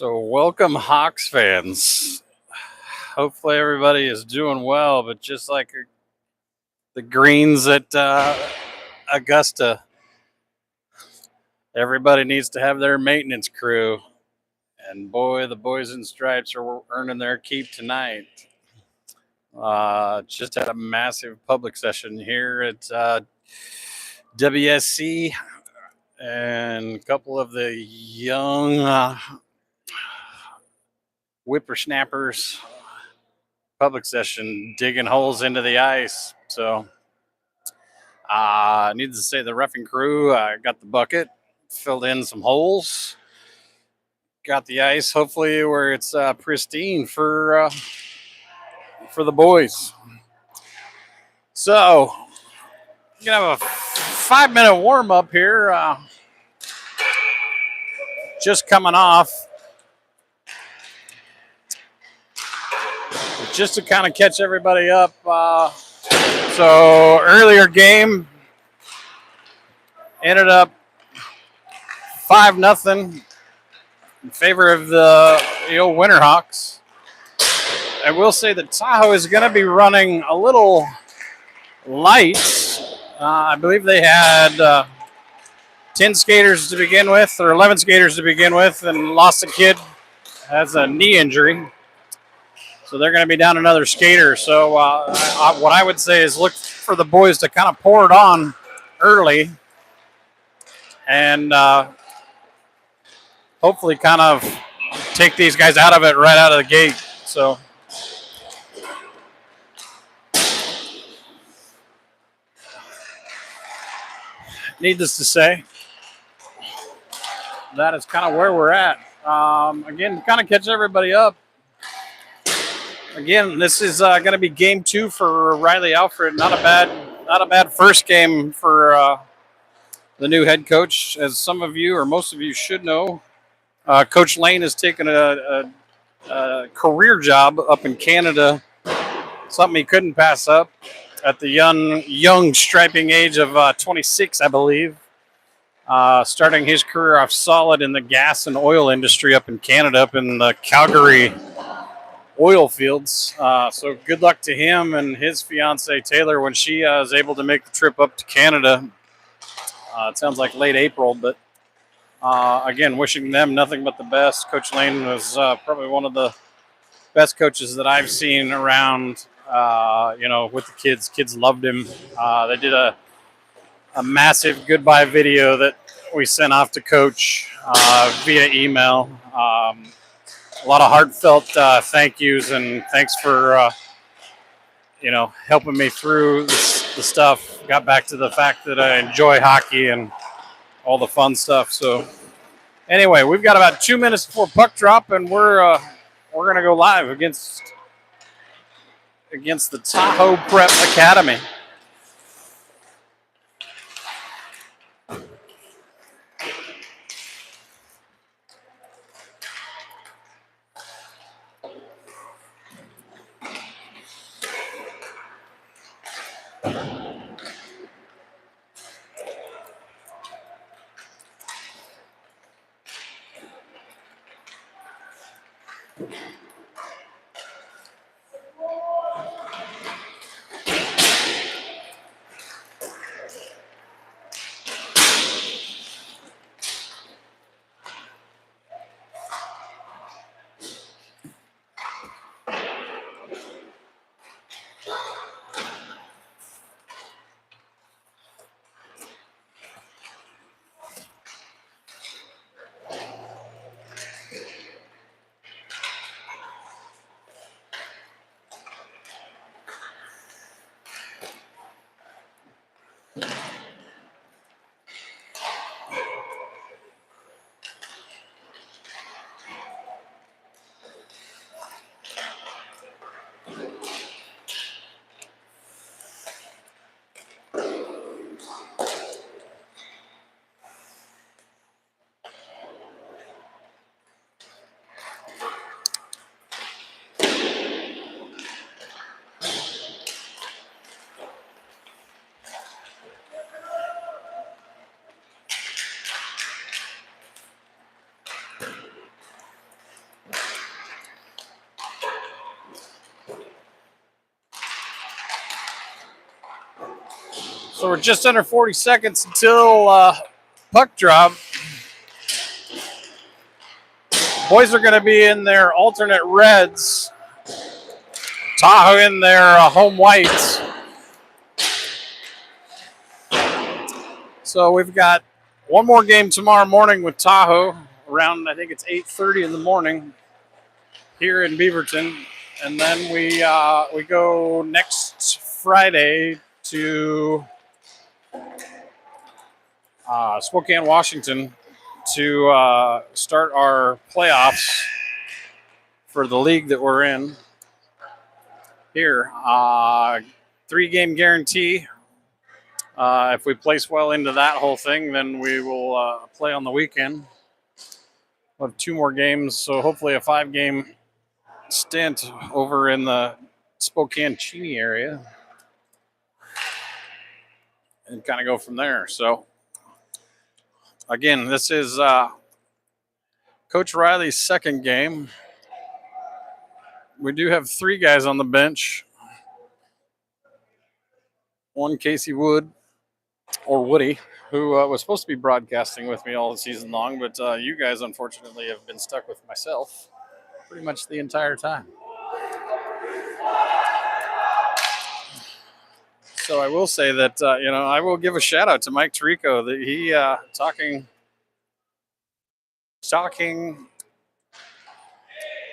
So, welcome, Hawks fans. Hopefully, everybody is doing well, but just like the Greens at Augusta, everybody needs to have their maintenance crew. And boy, the boys in stripes are earning their keep tonight. Just had a massive public session here at WSC, and a couple of the young whippersnappers public session digging holes into the ice. So, needless to say, the roughing crew got the bucket, filled in some holes, got the ice hopefully where it's pristine for the boys. So, we're gonna have a 5-minute warm up here. Just coming off. Just to kind of catch everybody up. So earlier game ended up 5-0 in favor of the old Winterhawks. I will say that Tahoe is going to be running a little light. I believe they had 10 skaters to begin with, or 11 skaters to begin with, and lost a kid, has a knee injury. So they're going to be down another skater. So what I would say is look for the boys to kind of pour it on early and hopefully kind of take these guys out of it right out of the gate. So needless to say, that is kind of where we're at. Again, to kind of catch everybody up. Again, this is going to be game 2 for Riley Alfred. Not a bad first game for the new head coach. As some of you or most of you should know, Coach Lane has taken a career job up in Canada, something he couldn't pass up at the young striping age of 26, I believe. Starting his career off solid in the gas and oil industry up in Canada, up in the Calgary oil fields. So good luck to him and his fiance Taylor when she is able to make the trip up to Canada. It sounds like late April, but again, wishing them nothing but the best. Coach Lane was probably one of the best coaches that I've seen around. With the kids. Kids loved him. They did a massive goodbye video that we sent off to Coach via email. A lot of heartfelt thank yous and thanks for, helping me through the stuff. Got back to the fact that I enjoy hockey and all the fun stuff. So anyway, we've got about 2 minutes before puck drop, and we're going to go live against the Tahoe Prep Academy. So we're just under 40 seconds until puck drop. Boys are going to be in their alternate reds. Tahoe in their home whites. So we've got one more game tomorrow morning with Tahoe around, I think it's 8:30 in the morning here in Beaverton. And then we go next Friday to Spokane, Washington to start our playoffs for the league that we're in here. 3-game guarantee. If we place well into that whole thing, then we will play on the weekend. We'll have 2 more games, so hopefully a 5-game stint over in the Spokane Cheney area and kind of go from there. So again, this is Coach Riley's second game. We do have 3 guys on the bench. One, Casey Wood, or Woody, who was supposed to be broadcasting with me all season long, but you guys, unfortunately, have been stuck with myself pretty much the entire time. So I will say that, I will give a shout out to Mike Tirico that he talking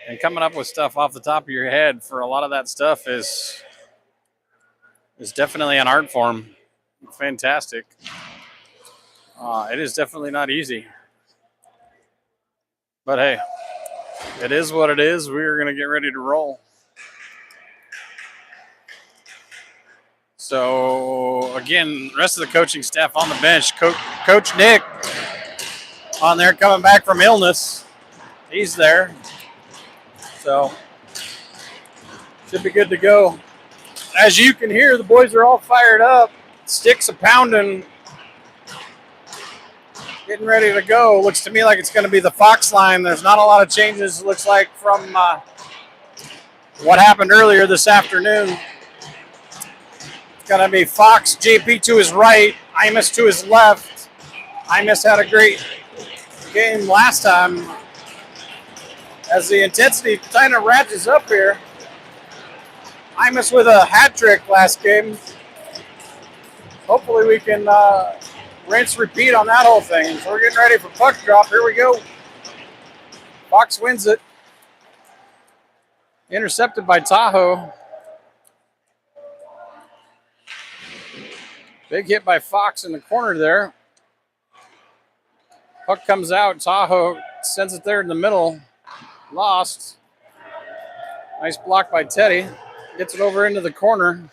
and coming up with stuff off the top of your head for a lot of that stuff is definitely an art form. Fantastic. It is definitely not easy. But hey, it is what it is. We're going to get ready to roll. So, again, the rest of the coaching staff on the bench. Coach Nick on there coming back from illness. He's there. So, should be good to go. As you can hear, the boys are all fired up. Sticks a pounding. Getting ready to go. Looks to me like it's going to be the Fox line. There's not a lot of changes, looks like, from what happened earlier this afternoon. It's going to be Fox, JP to his right, Imus to his left. Imus had a great game last time. As the intensity kind of ratchets up here. Imus with a hat trick last game. Hopefully we can rinse, repeat on that whole thing. So we're getting ready for puck drop. Here we go. Fox wins it. Intercepted by Tahoe. Big hit by Fox in the corner there. Puck comes out. Tahoe sends it there in the middle. Lost. Nice block by Teddy. Gets it over into the corner.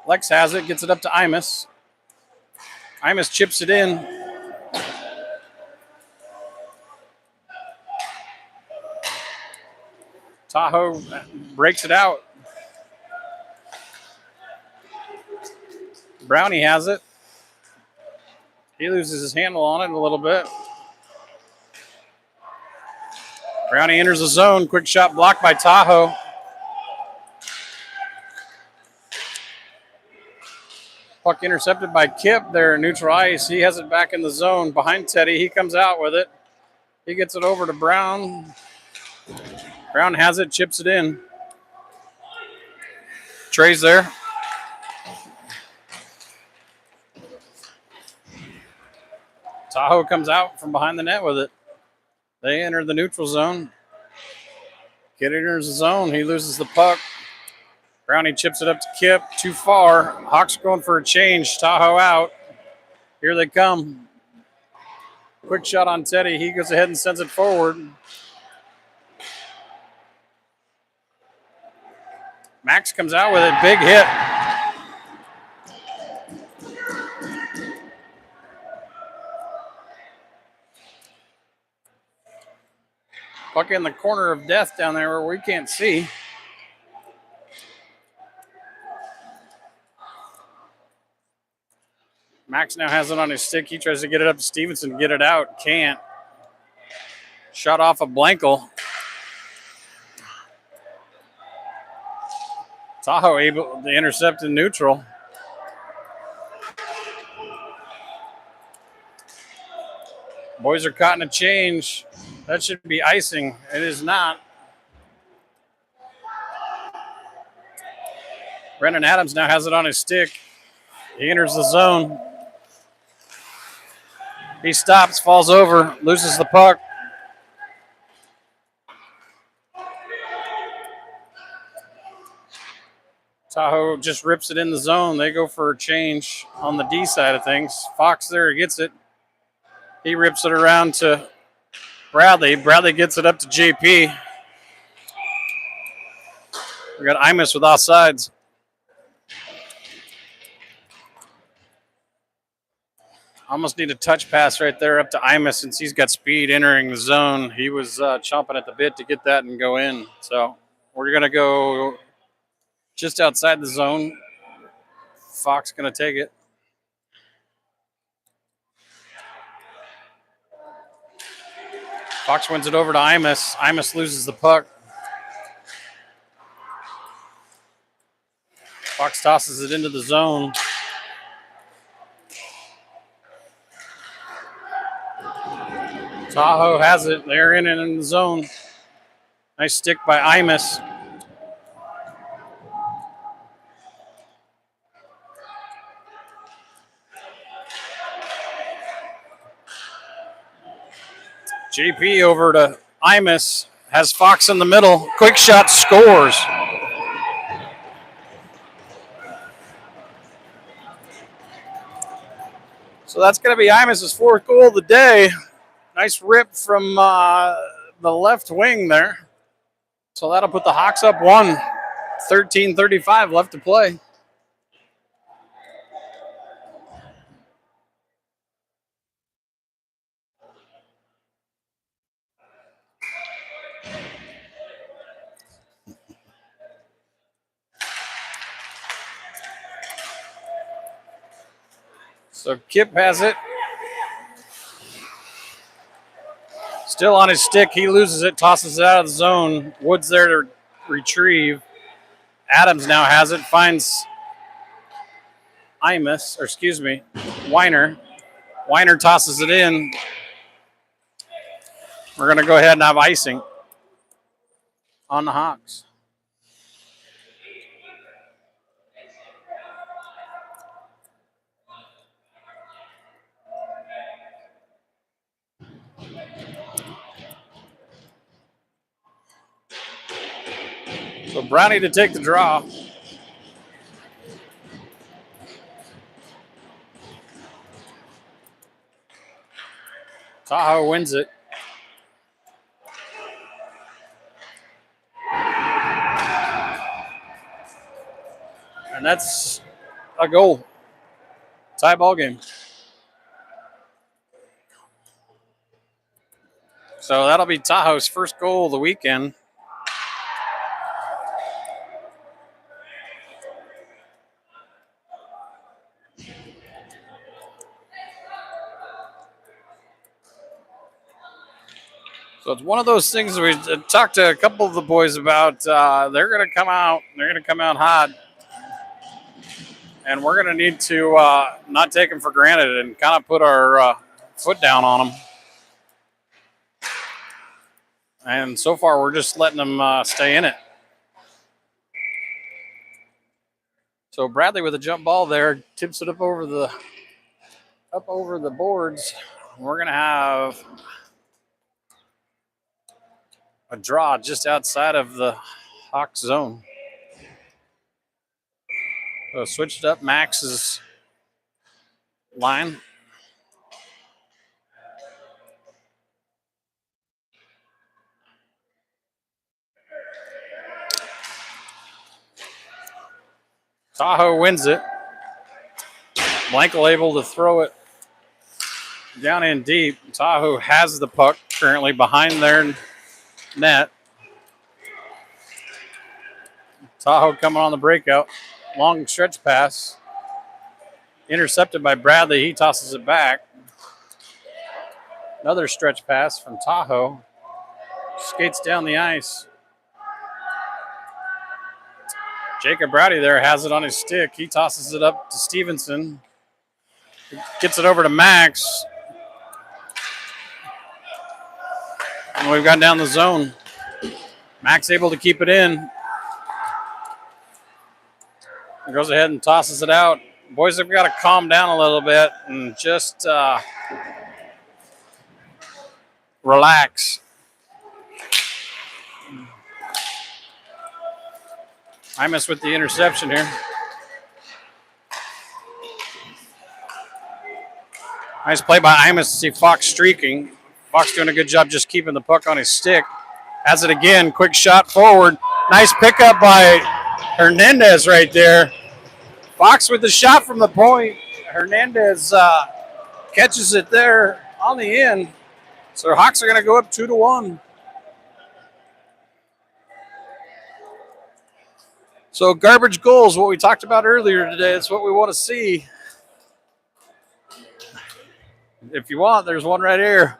Lex has it, gets it up to Imus. Imus chips it in. Tahoe breaks it out. Brownie has it. He loses his handle on it a little bit. Brownie enters the zone. Quick shot blocked by Tahoe. Puck intercepted by Kip there, neutral ice. He has it back in the zone behind Teddy. He comes out with it. He gets it over to Brown. Brown has it, chips it in. Trey's there. Tahoe comes out from behind the net with it. They enter the neutral zone. Kid enters the zone. He loses the puck. Brownie chips it up to Kip. Too far. Hawks going for a change. Tahoe out. Here they come. Quick shot on Teddy. He goes ahead and sends it forward. Max comes out with it. Big hit. Puck in the corner of death down there where we can't see. Max now has it on his stick. He tries to get it up to Stevenson, get it out. Can't. Shot off a Blankel. Tahoe able to intercept in neutral. Boys are caught in a change. That should be icing. It is not. Brendan Adams now has it on his stick. He enters the zone. He stops, falls over, loses the puck. Tahoe just rips it in the zone. They go for a change on the D side of things. Fox there gets it. He rips it around to Bradley. Bradley gets it up to JP. We got Imus with offsides. Almost need a touch pass right there up to Imus since he's got speed entering the zone. He was chomping at the bit to get that and go in. So we're going to go just outside the zone. Fox going to take it. Fox wins it over to Imus. Imus loses the puck. Fox tosses it into the zone. Tahoe has it. They're in and in the zone. Nice stick by Imus. JP over to Imus. Has Fox in the middle. Quick shot, scores. So that's going to be Imus' fourth goal of the day. Nice rip from the left wing there. So that'll put the Hawks up 1. 13:35 left to play. So Kip has it. Still on his stick. He loses it, tosses it out of the zone. Woods there to retrieve. Adams now has it, finds Weiner. Weiner tosses it in. We're going to go ahead and have icing on the Hawks. So Brownie to take the draw. Tahoe wins it. And that's a goal. Tie ball game. So that'll be Tahoe's first goal of the weekend. So it's one of those things that we talked to a couple of the boys about. They're going to come out. They're going to come out hot. And we're going to need to not take them for granted and kind of put our foot down on them. And so far, we're just letting them stay in it. So Bradley with a jump ball there, tips it up over the boards. We're going to have a draw just outside of the Hawks zone. So switched up Max's line. Tahoe wins it. Blankel able to throw it down in deep. Tahoe has the puck currently behind their net. Tahoe coming on the breakout. Long stretch pass. Intercepted by Bradley. He tosses it back. Another stretch pass from Tahoe. Skates down the ice. Jacob Browdy there has it on his stick. He tosses it up to Stevenson. Gets it over to Max. And we've got down the zone. Max able to keep it in. He goes ahead and tosses it out. Boys have got to calm down a little bit and just relax. Imus with the interception here. Nice play by Imus to see Fox streaking. Fox doing a good job just keeping the puck on his stick. Has it again. Quick shot forward. Nice pickup by Hernandez right there. Fox with the shot from the point. Hernandez catches it there on the end. So Hawks are going to go up 2-1. So garbage goals, what we talked about earlier today, it's what we want to see. If you want, there's one right here.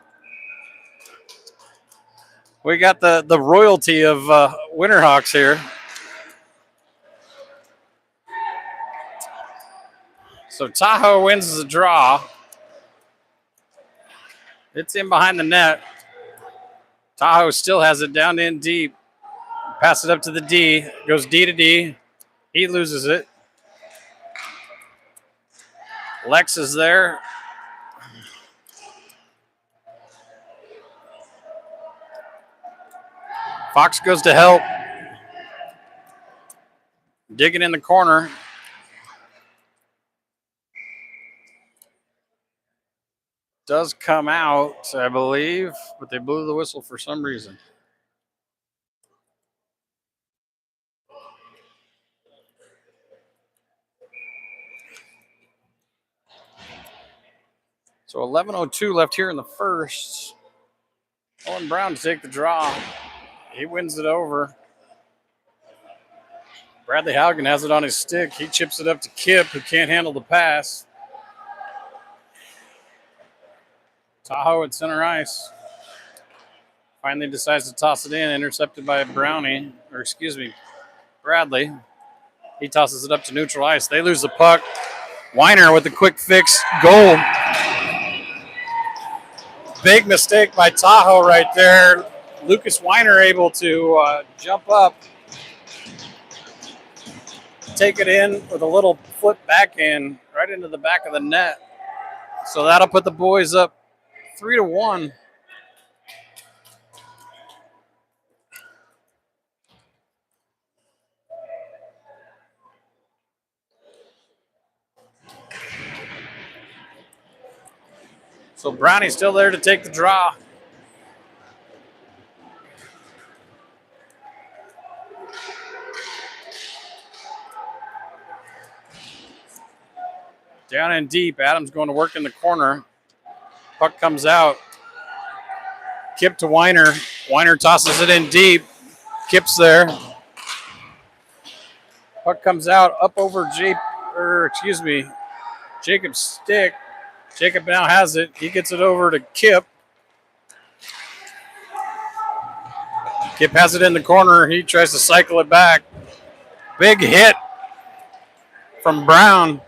We got the royalty of Winterhawks here. So Tahoe wins the draw. It's in behind the net. Tahoe still has it down in deep. Pass it up to the D. Goes D to D. He loses it. Lex is there. Fox goes to help. Digging in the corner. Does come out, I believe, but they blew the whistle for some reason. So 11:02 left here in the first. Owen Brown to take the draw. He wins it over. Bradley Haugen has it on his stick. He chips it up to Kip, who can't handle the pass. Tahoe at center ice. Finally decides to toss it in, intercepted by Bradley. He tosses it up to neutral ice. They lose the puck. Weiner with the quick fix goal. Big mistake by Tahoe right there. Lucas Weiner able to jump up, take it in with a little flip backhand right into the back of the net. So that'll put the boys up 3-1. So Brownie's still there to take the draw. Down in deep, Adams going to work in the corner. Puck comes out. Kip to Weiner. Weiner tosses it in deep. Kip's there. Puck comes out up over Jacob's stick. Jacob now has it. He gets it over to Kip. Kip has it in the corner. He tries to cycle it back. Big hit from Brown.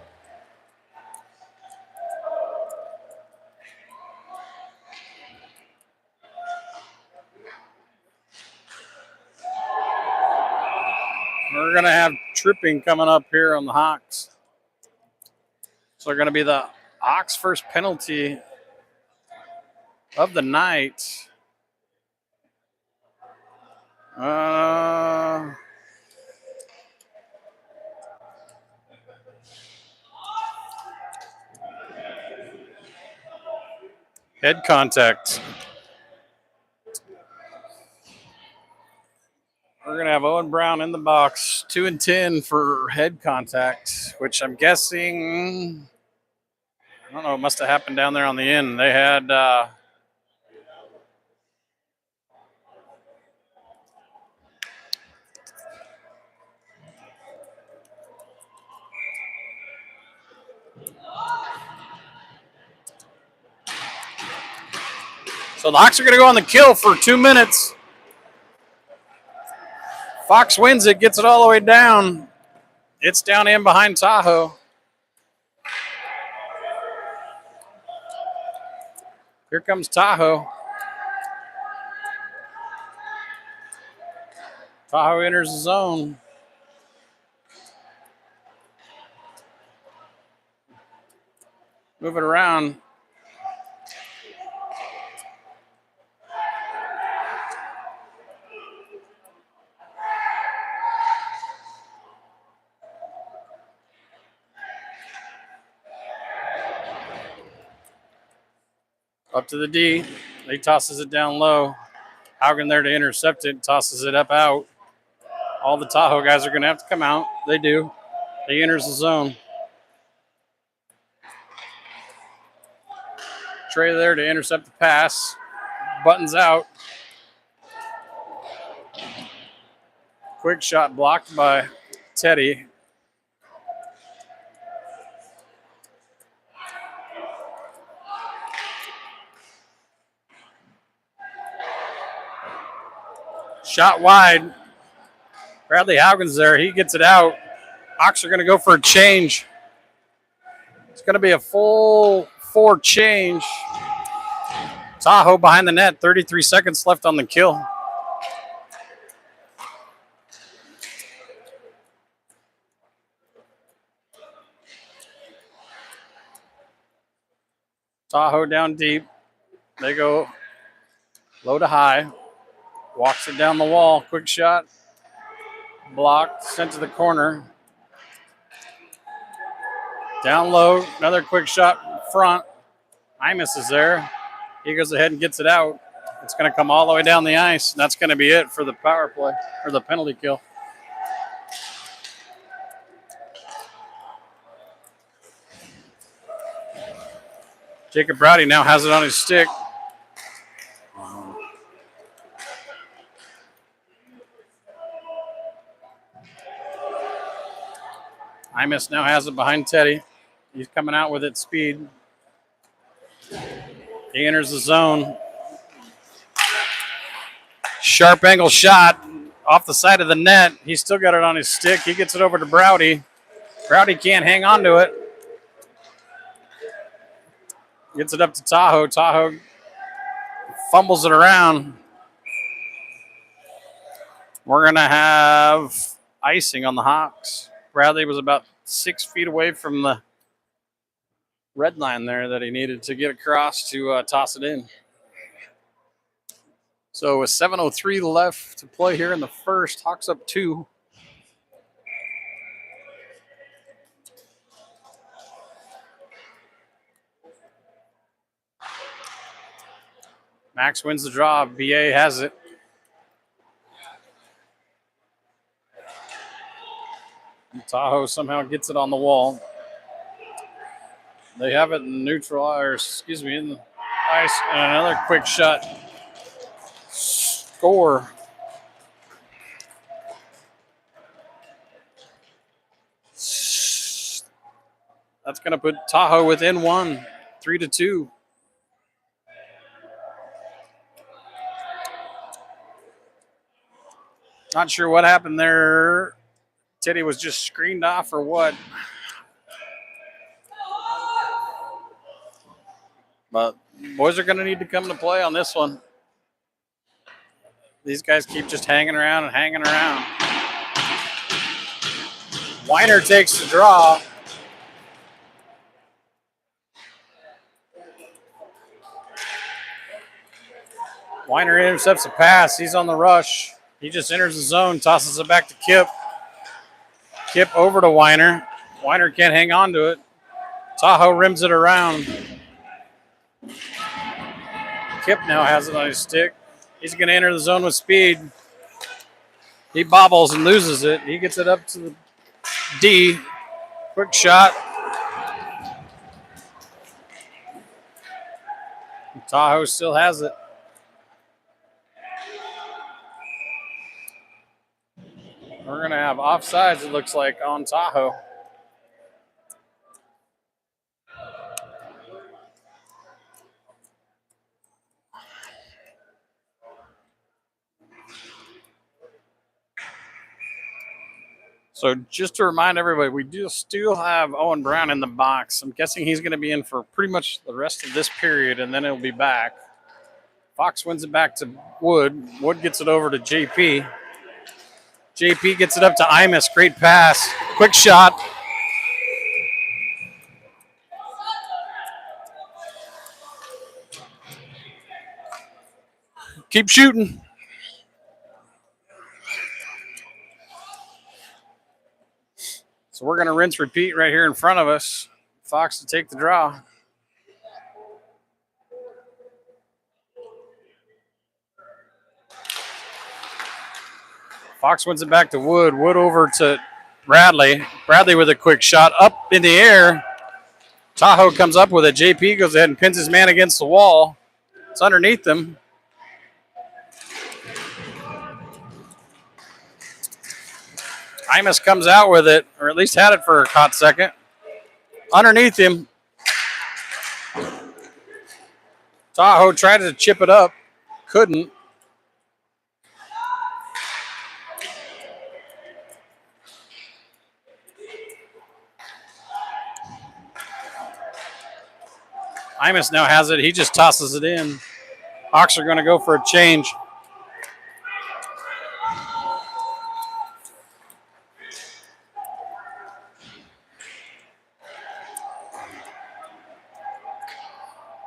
We're going to have tripping coming up here on the Hawks. So they're going to be the Hawks' first penalty of the night. Head contact. We're going to have Owen Brown in the box. 2-10 for head contact, which I'm guessing, I don't know, it must have happened down there on the end. They had so the Hawks are going to go on the kill for 2 minutes. Fox wins it, gets it all the way down. It's down in behind Tahoe. Here comes Tahoe. Tahoe enters the zone. Move it around. Up to the D. He tosses it down low. Haugen there to intercept it. Tosses it up out. All the Tahoe guys are going to have to come out. They do. He enters the zone. Trey there to intercept the pass. Buttons out. Quick shot blocked by Teddy. Shot wide. Bradley Haugen's there. He gets it out. Hawks are going to go for a change. It's going to be a full 4 change. Tahoe behind the net. 33 seconds left on the kill. Tahoe down deep. They go low to high. Walks it down the wall. Quick shot. Blocked. Sent to the corner. Down low. Another quick shot in front. Imus is there. He goes ahead and gets it out. It's going to come all the way down the ice. And that's going to be it for the power play or the penalty kill. Jacob Browdy now has it on his stick. Imus now has it behind Teddy. He's coming out with it speed. He enters the zone. Sharp angle shot off the side of the net. He's still got it on his stick. He gets it over to Browdy. Browdy can't hang on to it. Gets it up to Tahoe. Tahoe fumbles it around. We're going to have icing on the Hawks. Bradley was about 6 feet away from the red line there that he needed to get across to toss it in. So with 7:03 left to play here in the first, Hawks up 2. Max wins the draw. BA has it. And Tahoe somehow gets it on the wall. They have it in neutral, or excuse me, in the ice. And another quick shot. Score. That's going to put Tahoe within 1, 3-2. Not sure what happened there. Teddy was just screened off or what. But boys are going to need to come to play on this one. These guys keep just hanging around and hanging around. Weiner takes the draw. Weiner intercepts a pass. He's on the rush. He just enters the zone, tosses it back to Kip. Kip over to Weiner. Weiner can't hang on to it. Tahoe rims it around. Kip now has it on his stick. He's going to enter the zone with speed. He bobbles and loses it. He gets it up to the D. Quick shot. Tahoe still has it. We're going to have offsides, it looks like, on Tahoe. So just to remind everybody, we do still have Owen Brown in the box. I'm guessing he's going to be in for pretty much the rest of this period, and then he'll be back. Fox wins it back to Wood. Wood gets it over to JP. JP gets it up to Imus. Great pass. Quick shot. Keep shooting. So we're going to rinse repeat right here in front of us. Fox to take the draw. Fox wins it back to Wood. Wood over to Bradley. Bradley with a quick shot up in the air. Tahoe comes up with it. JP goes ahead and pins his man against the wall. It's underneath him. Imus comes out with it, or at least had it for a hot second. Underneath him. Tahoe tried to chip it up. Couldn't. Imus now has it. He just tosses it in. Hawks are going to go for a change.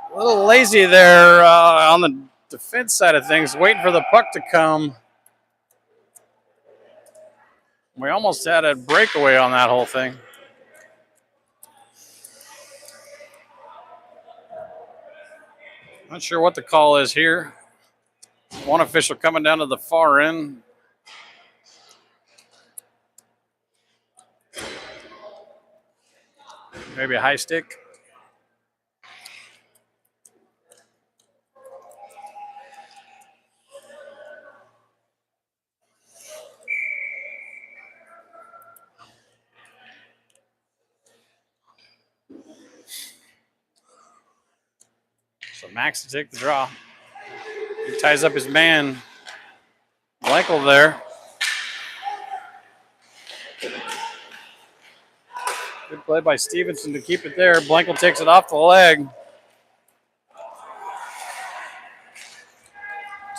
A little lazy there on the defense side of things, waiting for the puck to come. We almost had a breakaway on that whole thing. Not sure what the call is here. One official coming down to the far end. Maybe a high stick. So Max to take the draw. He ties up his man. Blankel there. Good play by Stevenson to keep it there. Blankel takes it off the leg.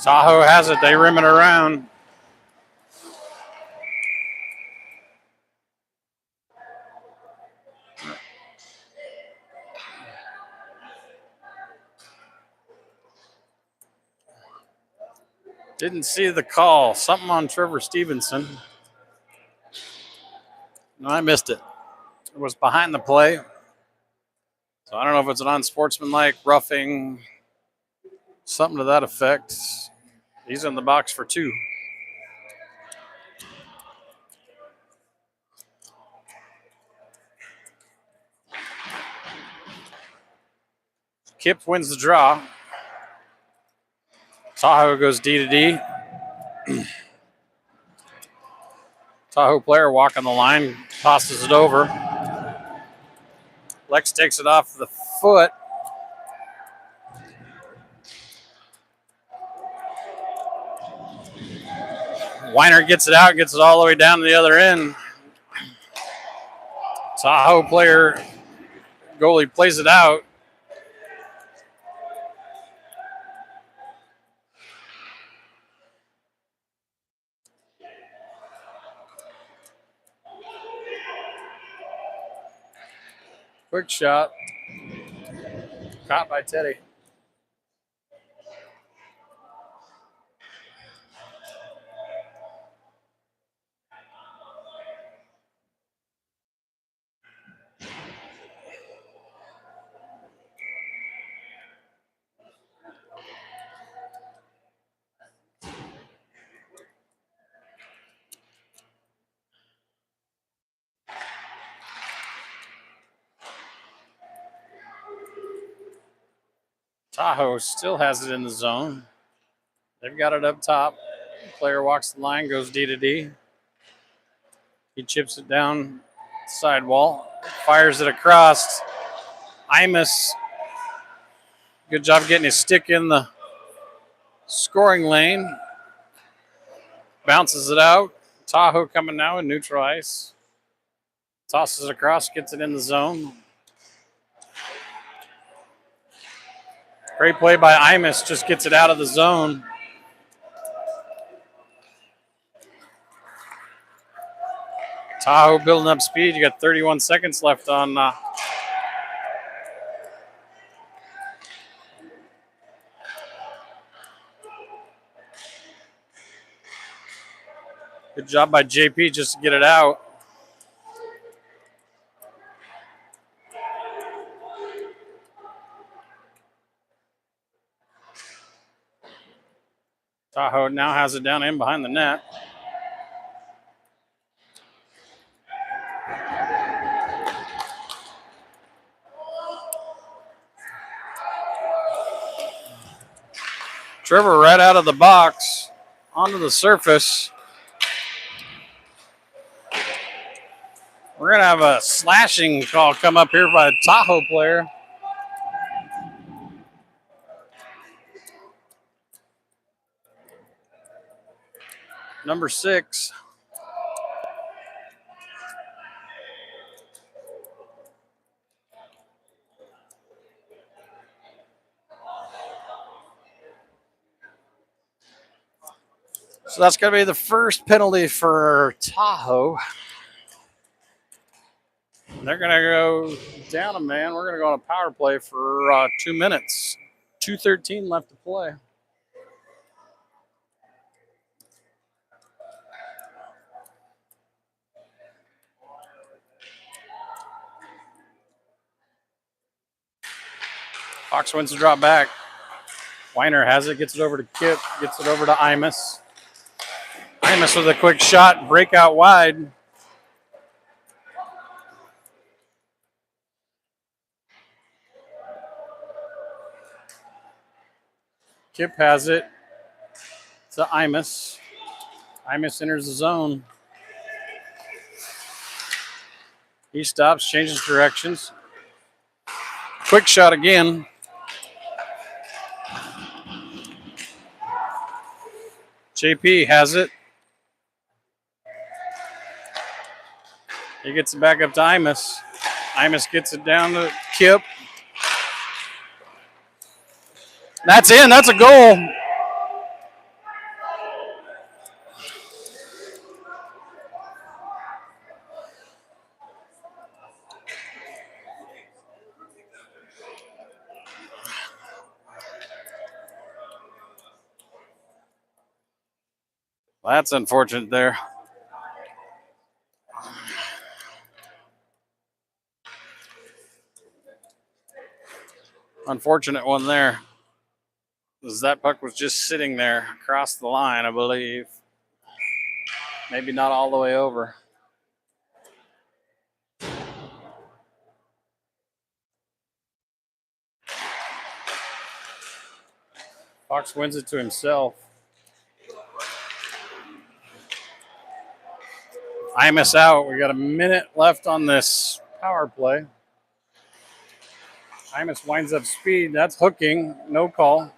Tahoe has it. They rim it around. Didn't see the call. Something on Trevor Stevenson. No, I missed it. It was behind the play. So I don't know if it's an unsportsmanlike, roughing, something to that effect. He's in the box for 2. Kip wins the draw. Tahoe goes D to D. Tahoe player walking the line, tosses it over. Lex takes it off the foot. Weiner gets it out, gets it all the way down to the other end. Tahoe player, goalie plays it out. Quick shot. Caught by Teddy. Tahoe still has it in the zone. They've got it up top. Player walks the line, goes D to D. He chips it down the sidewall, fires it across. Imus, good job getting his stick in the scoring lane. Bounces it out. Tahoe coming now in neutral ice. Tosses it across, gets it in the zone. Great play by Imus, just gets it out of the zone. Tahoe building up speed. You got 31 seconds left on good job by JP just to get it out. Tahoe now has it down in behind the net. Trevor right out of the box onto the surface. We're going to have a slashing call come up here by a Tahoe player. Number 6. So that's going to be the first penalty for Tahoe. They're going to go down a man. We're going to go on a power play for 2 minutes. 2:13 left to play. Fox wins the drop back. Weiner has it, gets it over to Kip, gets it over to Imus. Imus with a quick shot, break out wide. Kip has it to Imus. Imus enters the zone. He stops, changes directions. Quick shot again. JP has it. He gets it back up to Imus. Imus gets it down to Kip. That's in. That's a goal. That's unfortunate there. Unfortunate one there. Because that puck was just sitting there across the line, I believe. Maybe not all the way over. Fox wins it to himself. Imus out. We got a minute left on this power play. Imus winds up speed. That's hooking. No call.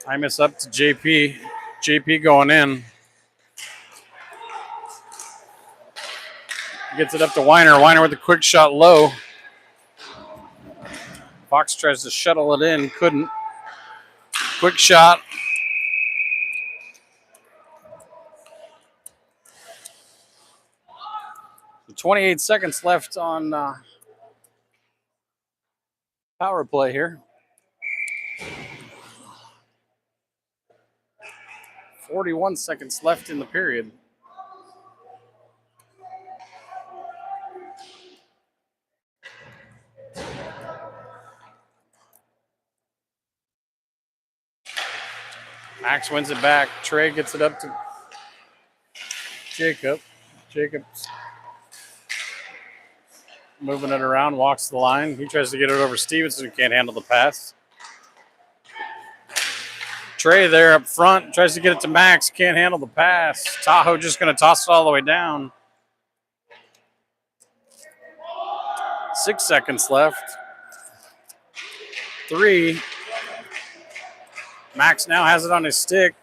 Imus up to JP. JP going in. Gets it up to Weiner. Weiner with a quick shot low. Fox tries to shuttle it in. Couldn't. Quick shot. So 28 seconds left on power play here. 41 seconds left in the period. Max wins it back. Trey gets it up to Jacob. Jacob's moving it around, walks the line. He tries to get it over Stevenson, who can't handle the pass. Trey there up front, tries to get it to Max, can't handle the pass. Tahoe just going to toss it all the way down. 6 seconds left. three. Max now has it on his stick.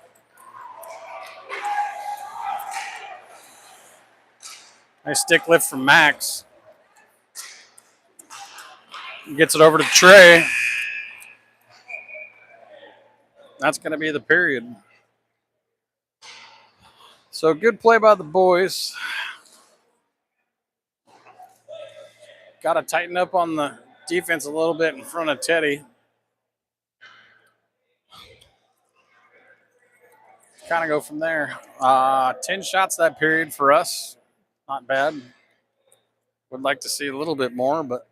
Nice stick lift from Max. Gets it over to Trey. That's going to be the period. So good play by the boys. Got to tighten up on the defense a little bit in front of Teddy. Kind of go from there. 10 shots that period for us. Not bad. Would like to see a little bit more, but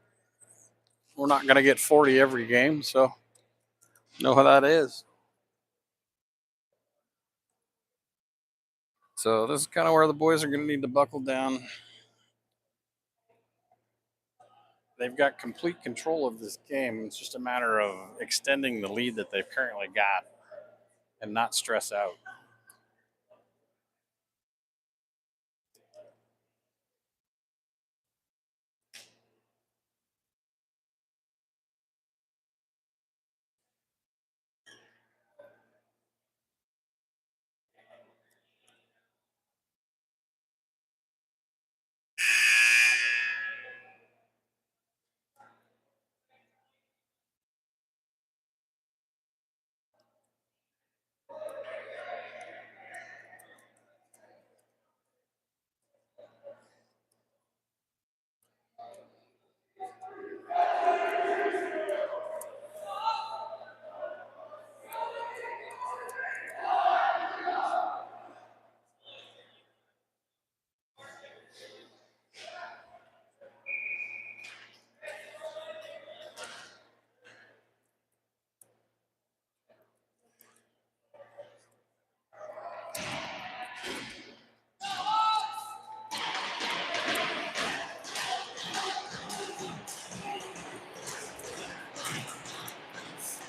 we're not going to get 40 every game, so know how that is. So this is kind of where the boys are going to need to buckle down. They've got complete control of this game. It's just a matter of extending the lead that they've currently got and not stress out.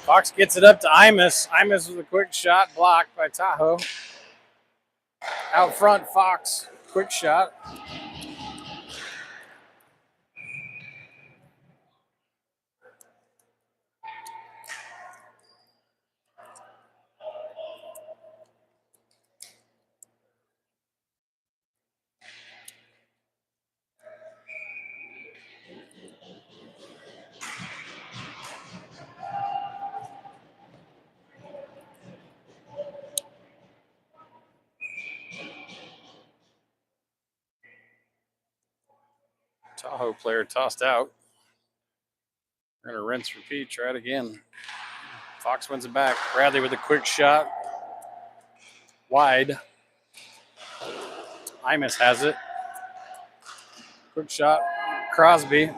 Fox gets it up to Imus. Imus with a quick shot blocked by Tahoe. Out front, Fox. Quick shot. Tahoe player tossed out. We're going to rinse, repeat, try it again. Fox wins it back. Bradley with a quick shot. Wide. Imus has it. Quick shot. Crosby.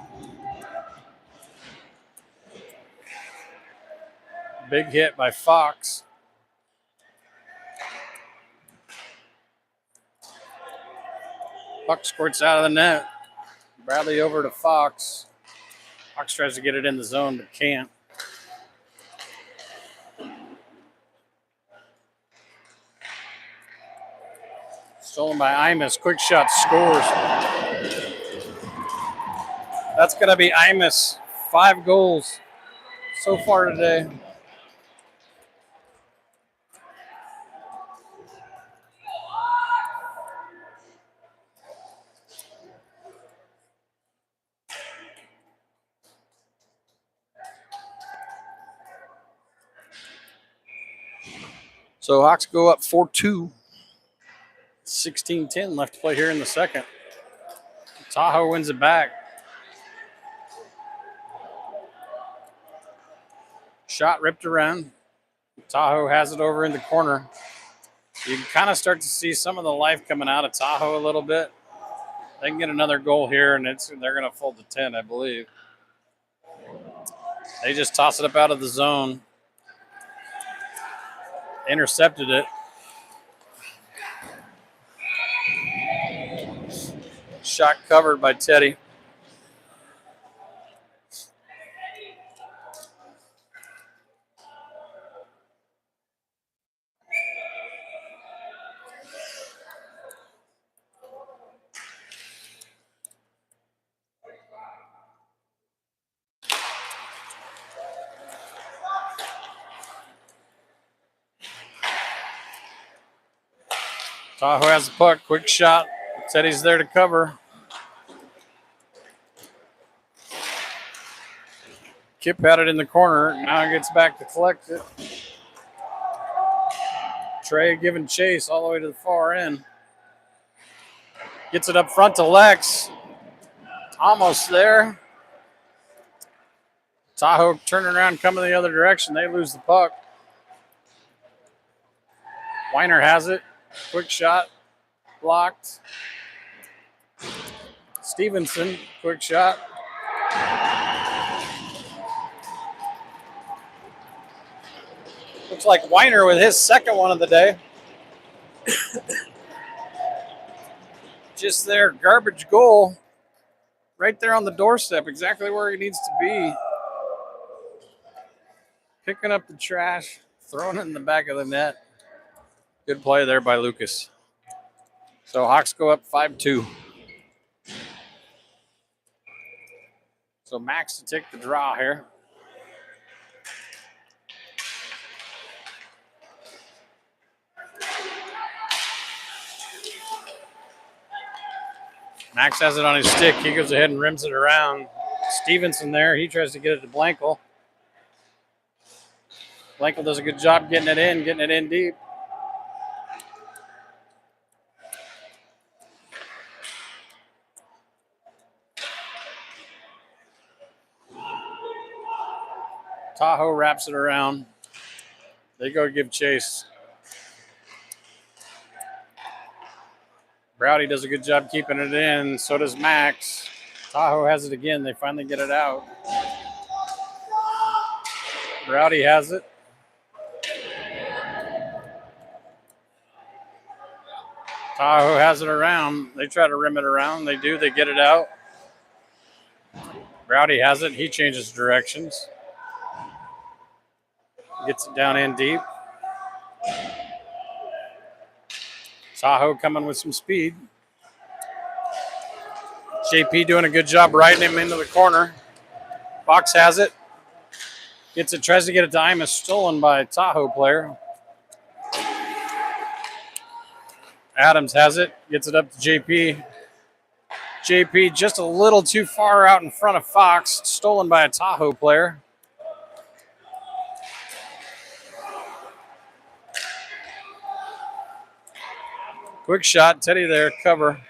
Big hit by Fox. Puck squirts out of the net. Bradley over to Fox. Fox tries to get it in the zone, but can't. Stolen by Imus. Quick shot scores. That's going to be Imus. 5 goals so far today. So Hawks go up 4-2. 16-10 left to play here in the second. Tahoe wins it back. Shot ripped around. Tahoe has it over in the corner. You can kind of start to see some of the life coming out of Tahoe a little bit. They can get another goal here, and they're going to fold to 10, I believe. They just toss it up out of the zone. Intercepted it. Shot covered by Teddy. Tahoe has the puck. Quick shot. Teddy's there to cover. Kip had it in the corner. Now gets back to collect it. Trey giving chase all the way to the far end. Gets it up front to Lex. Almost there. Tahoe turning around, coming the other direction. They lose the puck. Weiner has it. Quick shot. Blocked. Stevenson. Quick shot. Looks like Weiner with his second one of the day. Just there. Garbage goal. Right there on the doorstep. Exactly where he needs to be. Picking up the trash. Throwing it in the back of the net. Good play there by Lucas. So Hawks go up 5-2. So Max to take the draw here. Max has it on his stick. He goes ahead and rims it around. Stevenson there. He tries to get it to Blankel. Blankel does a good job getting it in deep. Tahoe wraps it around. They go give chase. Browdy does a good job keeping it in. So does Max. Tahoe has it again. They finally get it out. Browdy has it. Tahoe has it around. They try to rim it around. They do. They get it out. Browdy has it. He changes directions. Gets it down in deep. Tahoe coming with some speed. JP doing a good job riding him into the corner. Fox has it. Gets it, tries to get it to Imus. Stolen by a Tahoe player. Adams has it. Gets it up to JP. JP just a little too far out in front of Fox. Stolen by a Tahoe player. Quick shot. Teddy there. Cover.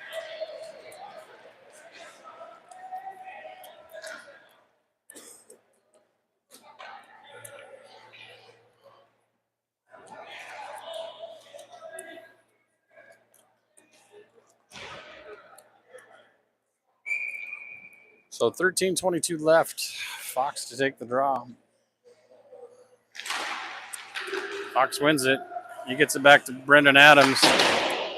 So 13:22 left. Fox to take the draw. Fox wins it. He gets it back to Brendan Adams.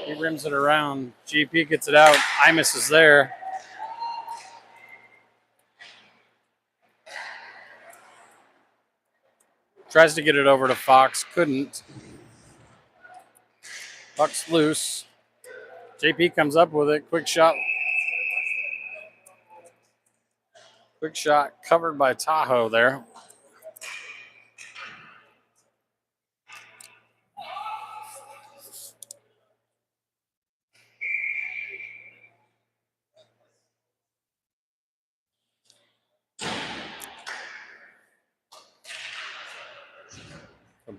He rims it around. GP gets it out. Imus is there. Tries to get it over to Fox. Couldn't. Puck's loose. JP comes up with it. Quick shot. Quick shot covered by Tahoe there.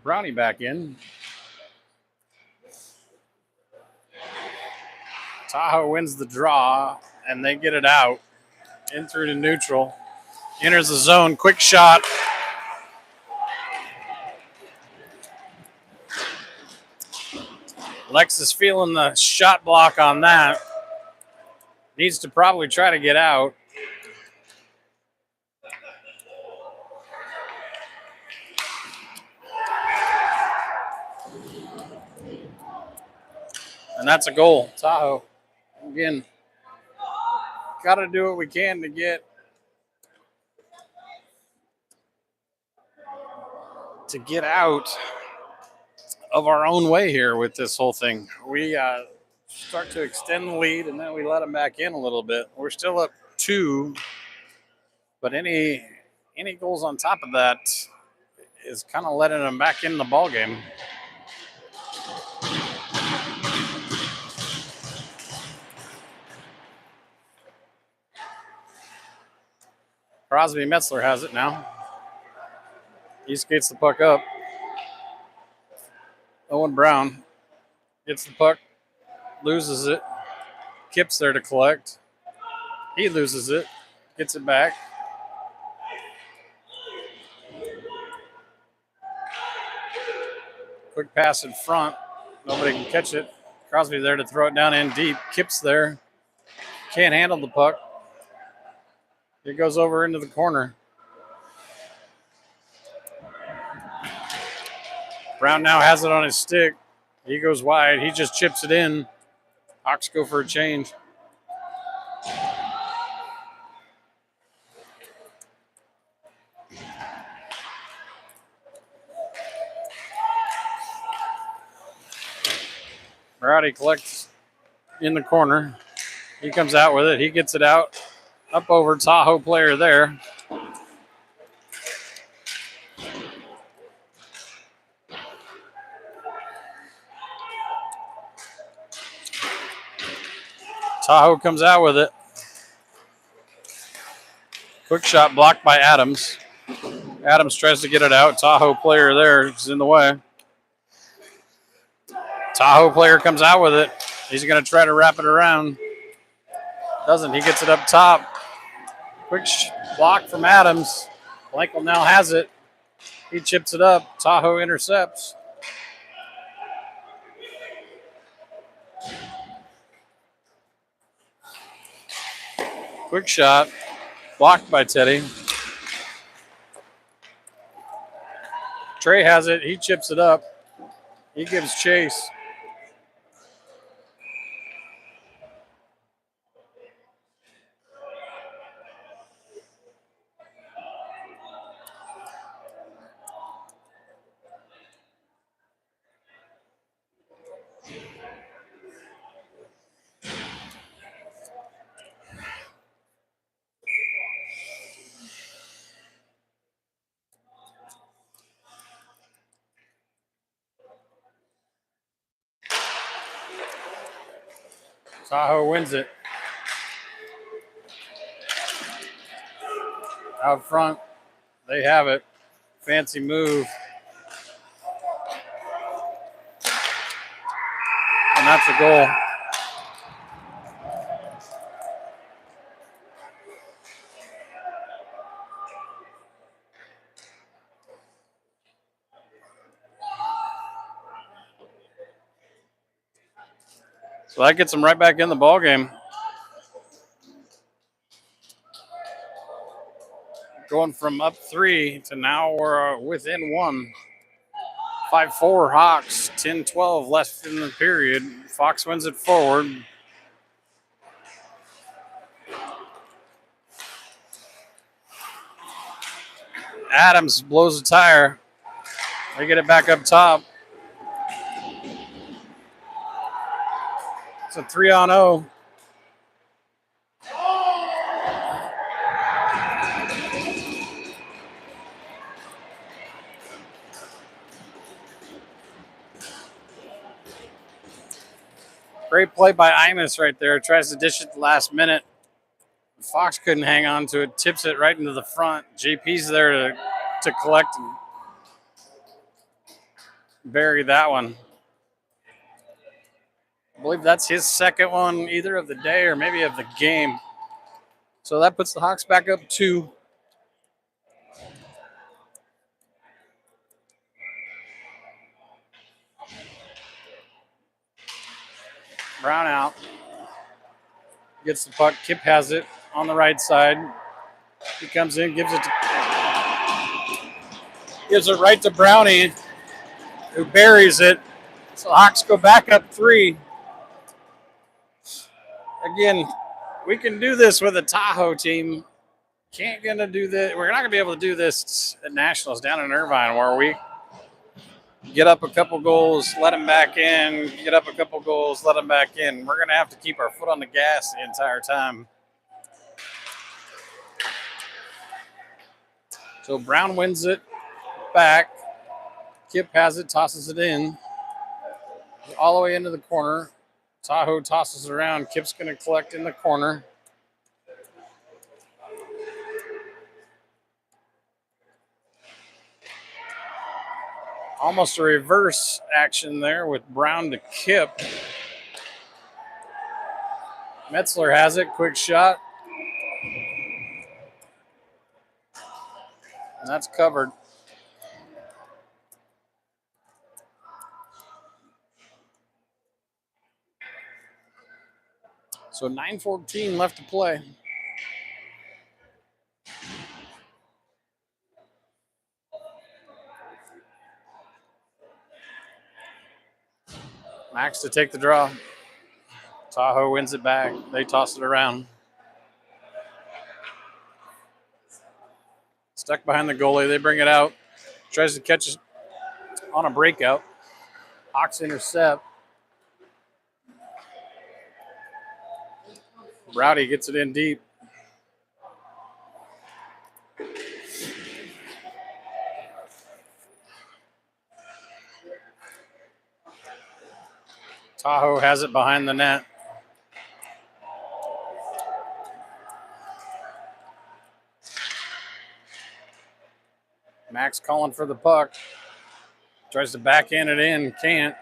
Brownie back in. Tahoe wins the draw, and they get it out. In through to neutral. Enters the zone. Quick shot. Lex is feeling the shot block on that. Needs to probably try to get out. And that's a goal. Tahoe, again, got to do what we can to get out of our own way here with this whole thing. We start to extend the lead, and then we let them back in a little bit. We're still up 2, but any goals on top of that is kind of letting them back in the ball game. Crosby Metzler has it now. He skates the puck up. Owen Brown gets the puck, loses it. Kip's there to collect. He loses it, gets it back. Quick pass in front. Nobody can catch it. Crosby there to throw it down in deep. Kip's there. Can't handle the puck. It goes over into the corner. Brown now has it on his stick. He goes wide. He just chips it in. Hawks go for a change. Rowdy collects in the corner. He comes out with it. He gets it out. Up over Tahoe player there. Tahoe comes out with it. Quick shot blocked by Adams. Adams tries to get it out. Tahoe player there is in the way. Tahoe player comes out with it. He's going to try to wrap it around. Doesn't. He gets it up top. Quick block from Adams. Blankel now has it. He chips it up. Tahoe intercepts. Quick shot. Blocked by Teddy. Trey has it. He chips it up. He gives chase. Tahoe wins it. Out front, they have it. Fancy move. And that's a goal. So that gets them right back in the ball game. Going from up 3 to now we're within 1. 5-4 Hawks, 10-12 left in the period. Fox wins it forward. Adams blows a tire. They get it back up top. It's a 3-on-0. Great play by Imus right there. Tries to dish it the last minute. Fox couldn't hang on to it. Tips it right into the front. JP's there to collect and bury that one. I believe that's his second one, either of the day or maybe of the game. So that puts the Hawks back up 2. Brown out. Gets the puck. Kip has it on the right side. He comes in, gives it right to Brownie, who buries it. So Hawks go back up 3. Again, we can do this with a Tahoe team. Gonna do this. We're not gonna be able to do this at Nationals down in Irvine, where we get up a couple goals, let them back in. Get up a couple goals, let them back in. We're gonna have to keep our foot on the gas the entire time. So Brown wins it back. Kip has it, tosses it in, all the way into the corner. Tahoe tosses it around. Kip's going to collect in the corner. Almost a reverse action there with Brown to Kip. Metzler has it, quick shot. And that's covered. So 9:14 left to play. Max to take the draw. Tahoe wins it back. They toss it around. Stuck behind the goalie. They bring it out. Tries to catch it on a breakout. Hawks intercept. Browdy gets it in deep. Tahoe has it behind the net. Max calling for the puck. Tries to backhand it in, can't.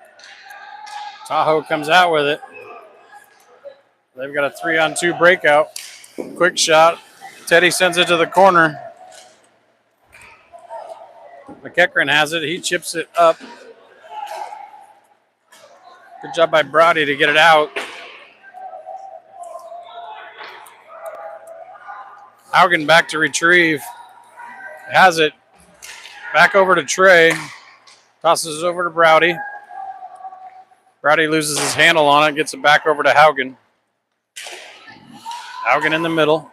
Tahoe comes out with it. They've got a 3-on-2 breakout. Quick shot. Teddy sends it to the corner. McEachran has it. He chips it up. Good job by Brody to get it out. Haugen back to retrieve. Has it. Back over to Trey. Tosses it over to Browdy. Browdy loses his handle on it. Gets it back over to Haugen. Haugen in the middle.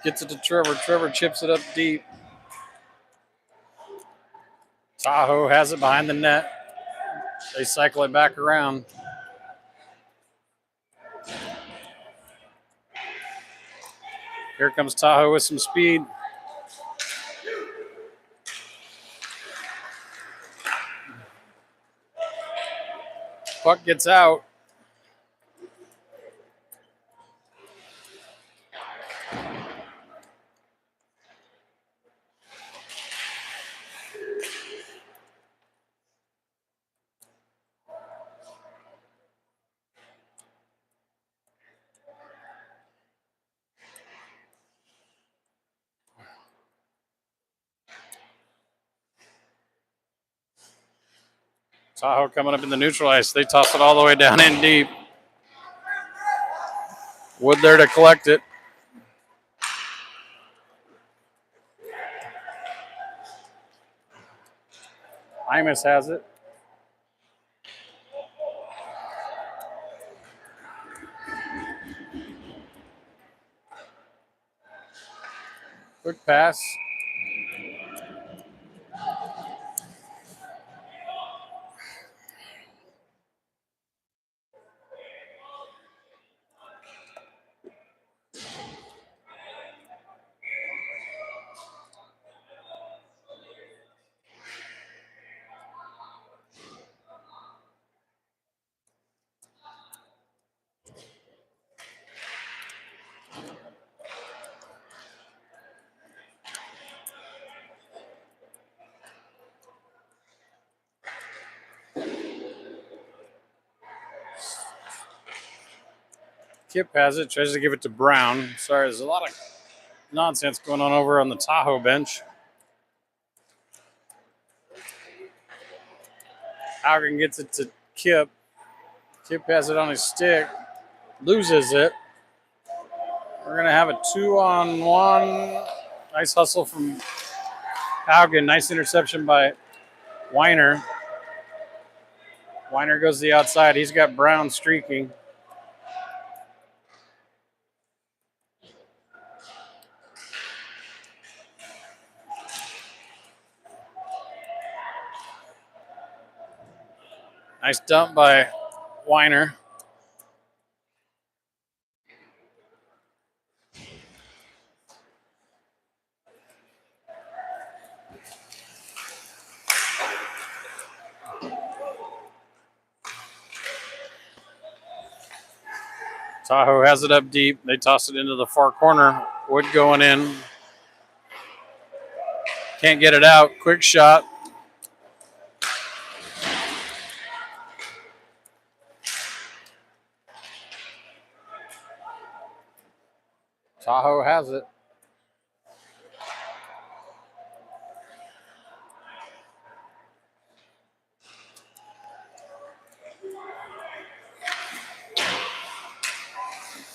Gets it to Trevor. Trevor chips it up deep. Tahoe has it behind the net. They cycle it back around. Here comes Tahoe with some speed. Puck gets out. Tahoe coming up in the neutral ice. They toss it all the way down in deep. Wood there to collect it. Imus has it. Quick pass. Kip has it. Tries to give it to Brown. Sorry, there's a lot of nonsense going on over on the Tahoe bench. Haugen gets it to Kip. Kip has it on his stick. Loses it. We're going to have a 2-on-1. Nice hustle from Haugen. Nice interception by Weiner. Weiner goes to the outside. He's got Brown streaking. Nice dump by Weiner. Tahoe has it up deep. They toss it into the far corner. Wood going in. Can't get it out. Quick shot. Tahoe has it.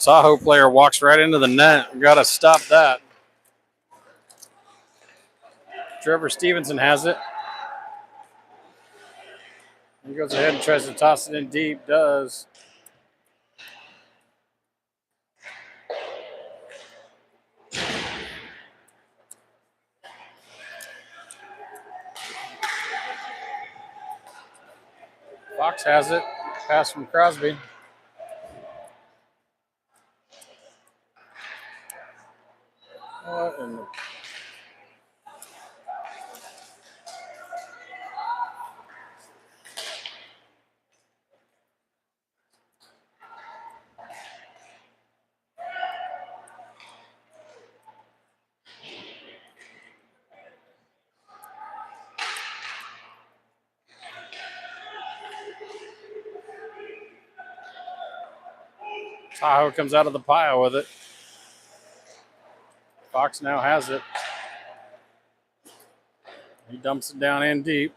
Tahoe player walks right into the net. Got to stop that. Trevor Stevenson has it. He goes ahead and tries to toss it in deep. Does. Fox has it. Pass from Crosby. What in the... Tahoe comes out of the pile with it. Fox now has it. He dumps it down in deep.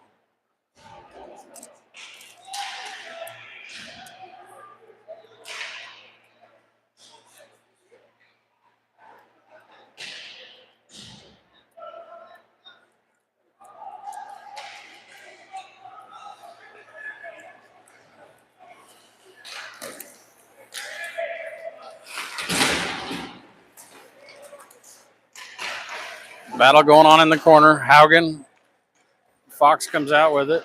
Battle going on in the corner. Haugen. Fox comes out with it.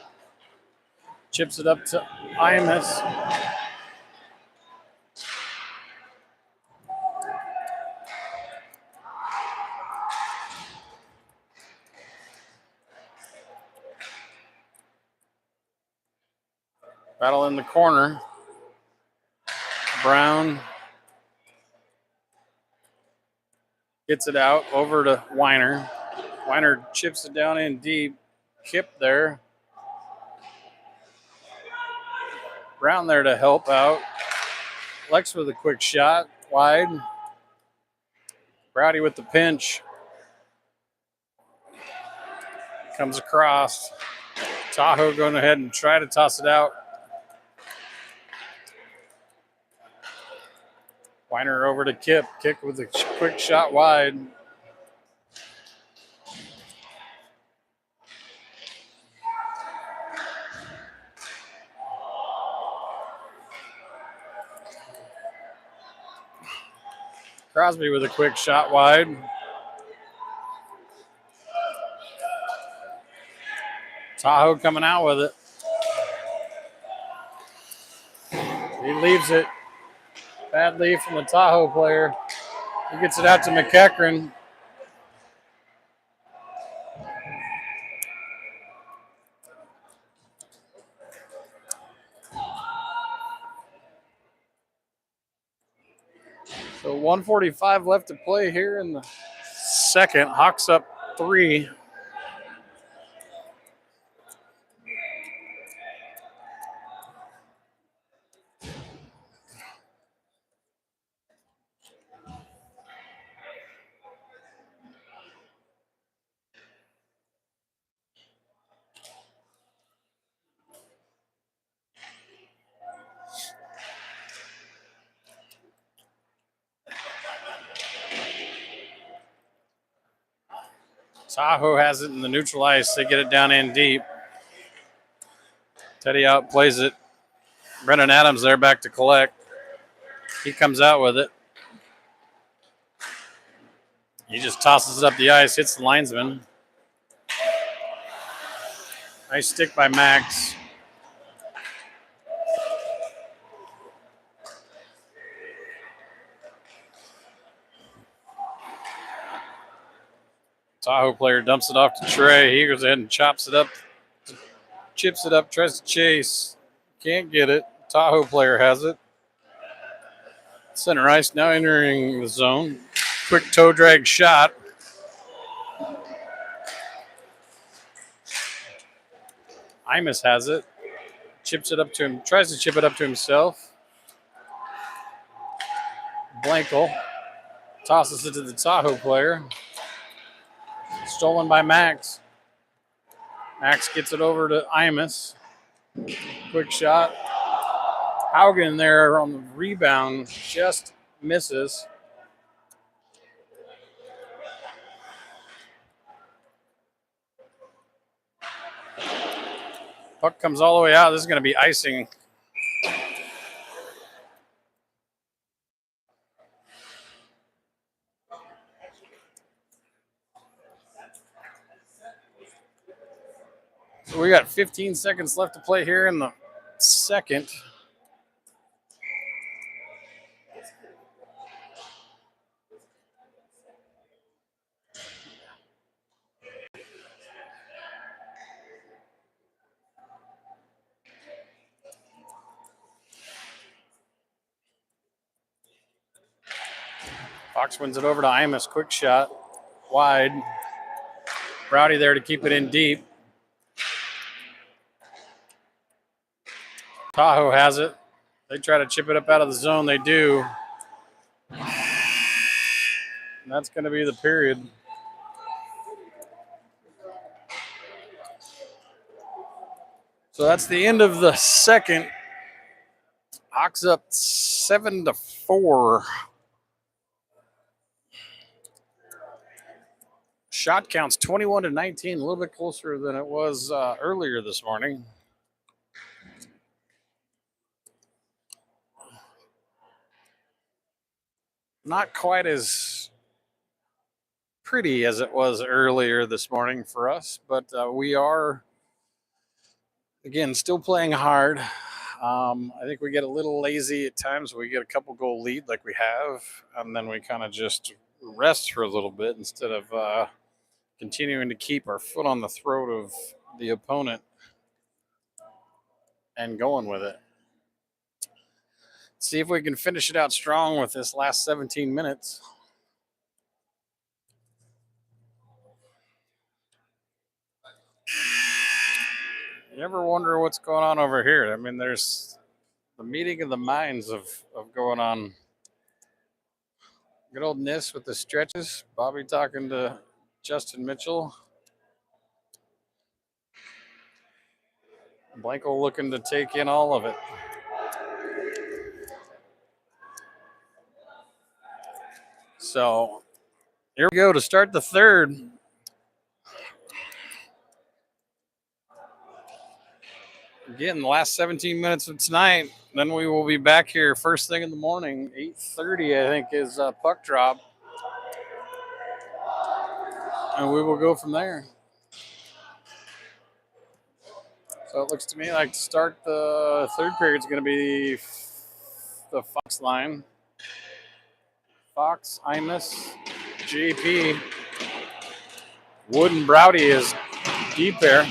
Chips it up to Imus. Battle in the corner. Brown gets it out over to Weiner. Weiner chips it down in deep. Kip there. Brown there to help out. Lex with a quick shot. Wide. Browdy with the pinch. Comes across. Tahoe going ahead and try to toss it out. Weiner over to Kip. Kick with a quick shot wide. Crosby with a quick shot wide. Tahoe coming out with it. He leaves it. Bad leave from the Tahoe player. He gets it out to McEachran. So 1:45 left to play here in the second. Hawks up 3. Tahoe has it in the neutral ice. They get it down in deep. Teddy outplays it. Brendan Adams there back to collect. He comes out with it. He just tosses it up the ice, hits the linesman. Nice stick by Max. Tahoe player dumps it off to Trey. He goes ahead and chops it up, chips it up, tries to chase. Can't get it. Tahoe player has it. Center ice now entering the zone. Quick toe drag shot. Imus has it. Chips it up to him. Tries to chip it up to himself. Blankel tosses it to the Tahoe player. Stolen by Max. Max gets it over to Imus. Quick shot. Haugen there on the rebound just misses. Puck comes all the way out. This is going to be icing. So we got 15 seconds left to play here in the second. Fox wins it over to Imus. Quick shot. Wide. Browdy there to keep it in deep. Tahoe has it. They try to chip it up out of the zone. They do. And that's going to be the period. So that's the end of the second. Hawks up 7-4. Shot counts 21-19, a little bit closer than it was earlier this morning. Not quite as pretty as it was earlier this morning for us, but we are, again, still playing hard. I think we get a little lazy at times. We get a couple goal lead like we have, and then we kind of just rest for a little bit instead of continuing to keep our foot on the throat of the opponent and going with it. See if we can finish it out strong with this last 17 minutes. You ever wonder what's going on over here? I mean, there's the meeting of the minds of going on. Good old Nis with the stretches. Bobby talking to Justin Mitchell. Blanco looking to take in all of it. So here we go to start the third. Again, the last 17 minutes of tonight. Then we will be back here first thing in the morning. 8:30, I think, is puck drop. And we will go from there. So it looks to me like to start the third period is going to be the Fox line. Fox, Imus, JP, Wood, and Browdy is deep there.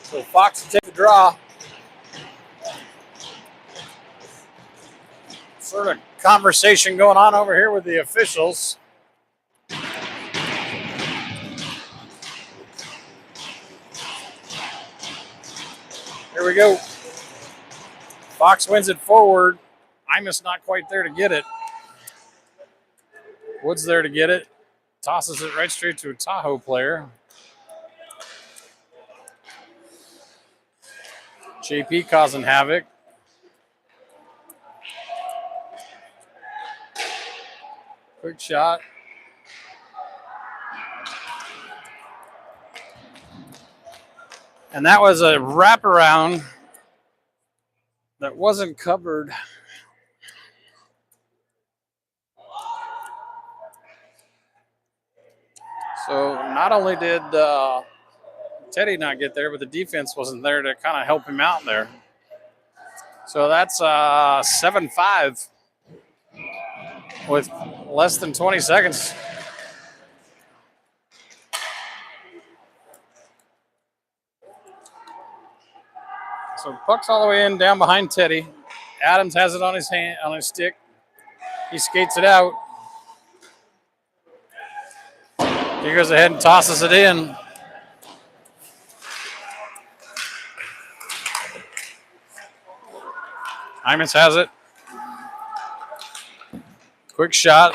So Fox will take the draw. Sort of conversation going on over here with the officials. Here we go. Fox wins it forward. Imus not quite there to get it. Wood's there to get it. Tosses it right straight to a Tahoe player. JP causing havoc. Quick shot. And that was a wraparound that wasn't covered. So not only did Teddy not get there, but the defense wasn't there to kind of help him out there. So that's 7-5 with less than 20 seconds. So puck's all the way in, down behind Teddy. Adams has it on his hand, on his stick. He skates it out. He goes ahead and tosses it in. Hymas has it. Quick shot.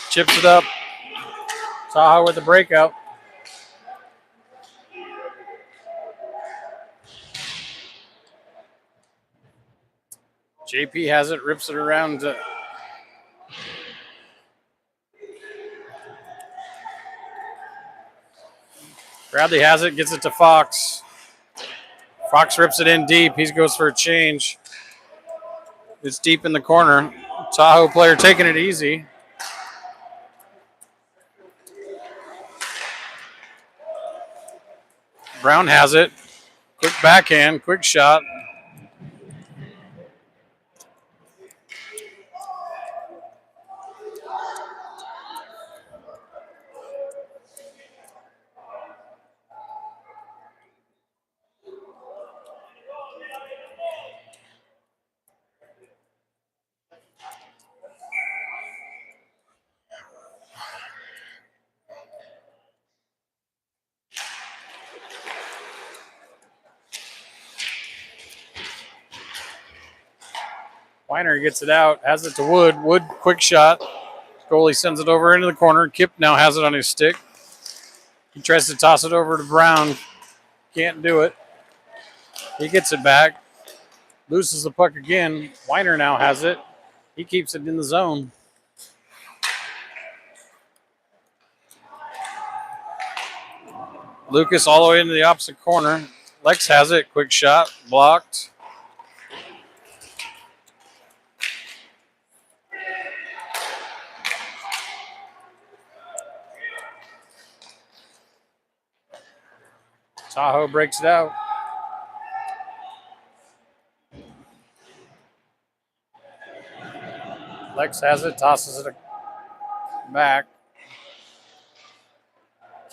Chips it up. Tahoe with the breakout. JP has it, rips it around. Bradley has it, gets it to Fox. Fox rips it in deep. He goes for a change. It's deep in the corner. Tahoe player taking it easy. Brown has it. Quick backhand, quick shot. Weiner gets it out, has it to Wood. Wood, quick shot. Goalie sends it over into the corner. Kip now has it on his stick. He tries to toss it over to Brown. Can't do it. He gets it back. Loses the puck again. Weiner now has it. He keeps it in the zone. Lucas all the way into the opposite corner. Lex has it. Quick shot. Blocked. Tahoe breaks it out. Lex has it. Tosses it back.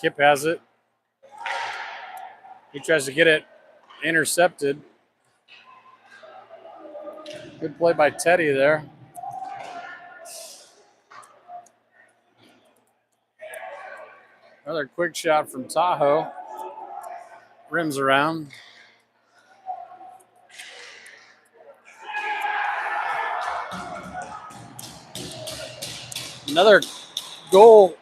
Kip has it. He tries to get it. Intercepted. Good play by Teddy there. Another quick shot from Tahoe. Rims around. Another goal.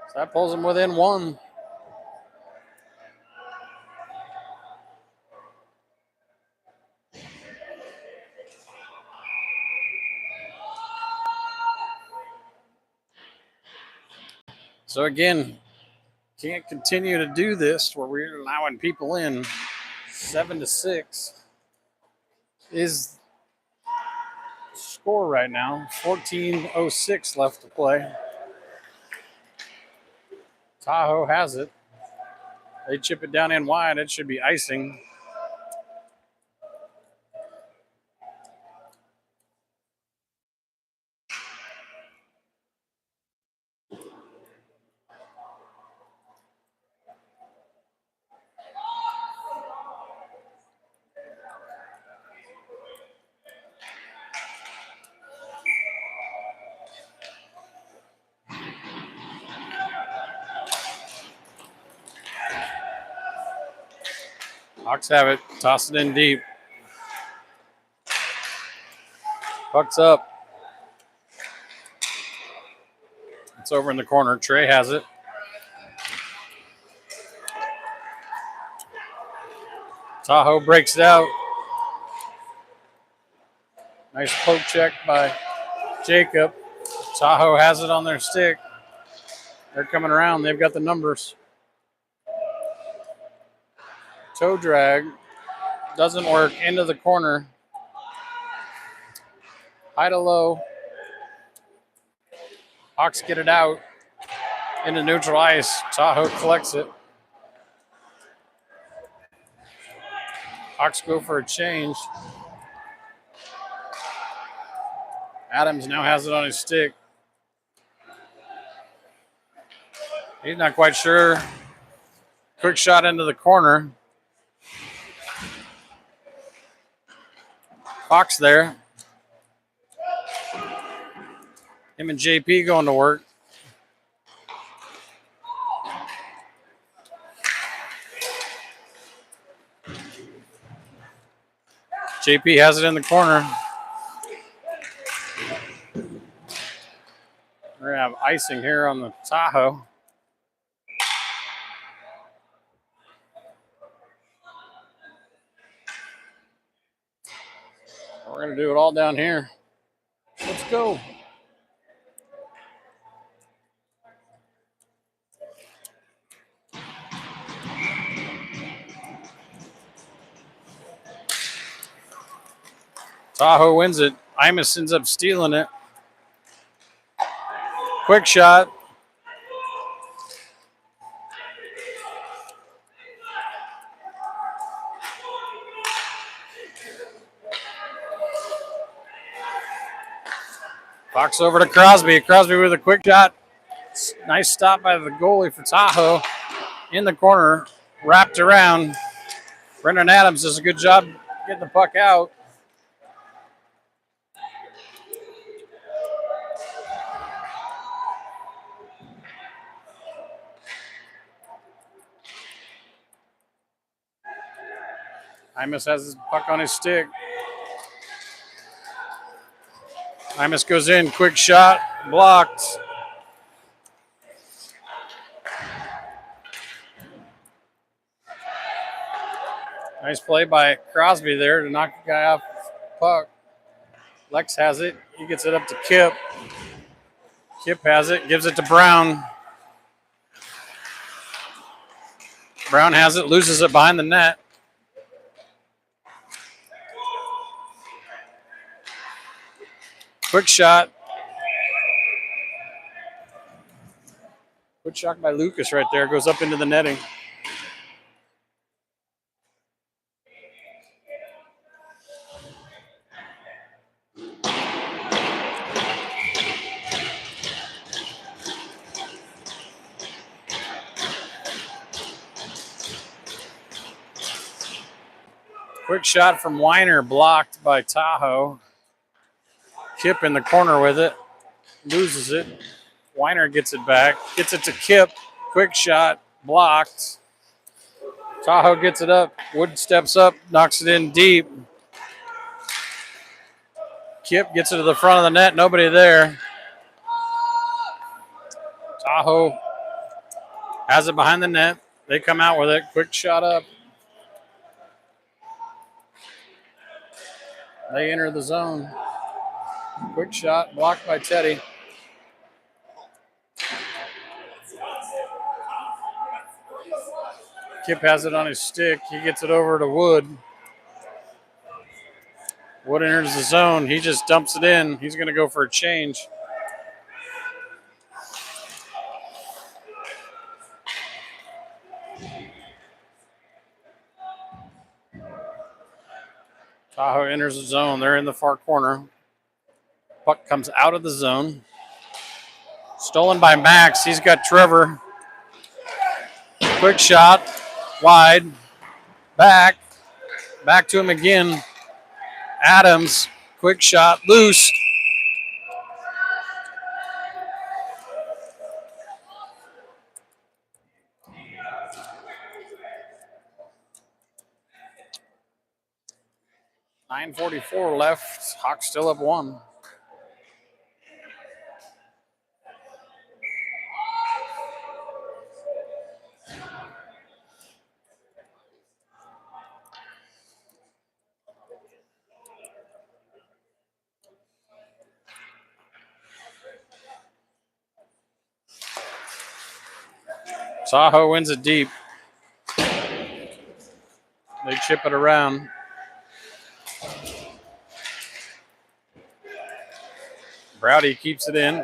So that pulls him within one. So again, can't continue to do this where we're allowing people in. 7-6 is score right now. 14:06 left to play. Tahoe has it. They chip it down in wide. It should be icing. Hawks have it. Toss it in deep. Puck's up. It's over in the corner. Trey has it. Tahoe breaks it out. Nice poke check by Jacob. Tahoe has it on their stick. They're coming around. They've got the numbers. Toe drag. Doesn't work. Into the corner. High to low. Hawks get it out. Into neutral ice. Tahoe collects it. Hawks go for a change. Adams now has it on his stick. He's not quite sure. Quick shot into the corner. Fox there. Him and JP going to work. JP has it in the corner. We're going to have icing here on the Tahoe. We're going to do it all down here. Let's go. Tahoe wins it. Imus ends up stealing it. Quick shot. Fox over to Crosby. Crosby with a quick shot. Nice stop by the goalie for Tahoe. In the corner, wrapped around. Brendan Adams does a good job getting the puck out. Imus has his puck on his stick. Imus goes in, quick shot, blocked. Nice play by Crosby there to knock the guy off the puck. Lex has it. He gets it up to Kip. Kip has it, gives it to Brown. Brown has it, loses it behind the net. Quick shot. Quick shot by Lucas right there. Goes up into the netting. Quick shot from Weiner, blocked by Tahoe. Kip in the corner with it. Loses it. Weiner gets it back. Gets it to Kip. Quick shot, blocked. Tahoe gets it up. Wood steps up, knocks it in deep. Kip gets it to the front of the net. Nobody there. Tahoe has it behind the net. They come out with it. Quick shot up. They enter the zone. Quick shot, blocked by Teddy. Kip has it on his stick. He gets it over to Wood. Wood enters the zone. He just dumps it in. He's going to go for a change. Tahoe enters the zone. They're in the far corner. Puck comes out of the zone. Stolen by Max. He's got Trevor. Quick shot. Wide. Back. Back to him again. Adams. Quick shot. Loose. .9:44 left. Hawks still up 1. Tahoe wins it deep. They chip it around. Browdy keeps it in.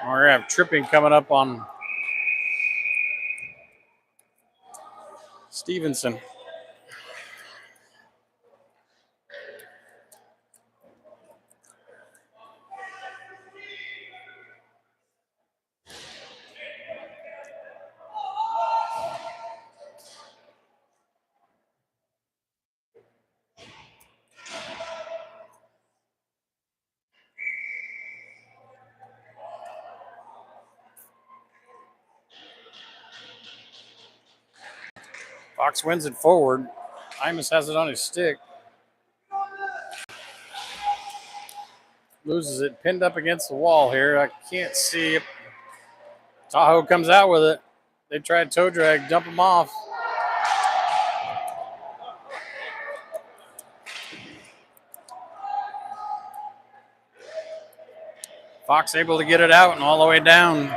We're going to have tripping coming up on Stevenson. Fox wins it forward. Imus has it on his stick. Loses it, pinned up against the wall here. I can't see it. Tahoe comes out with it. They tried toe drag, dump him off. Fox able to get it out and all the way down.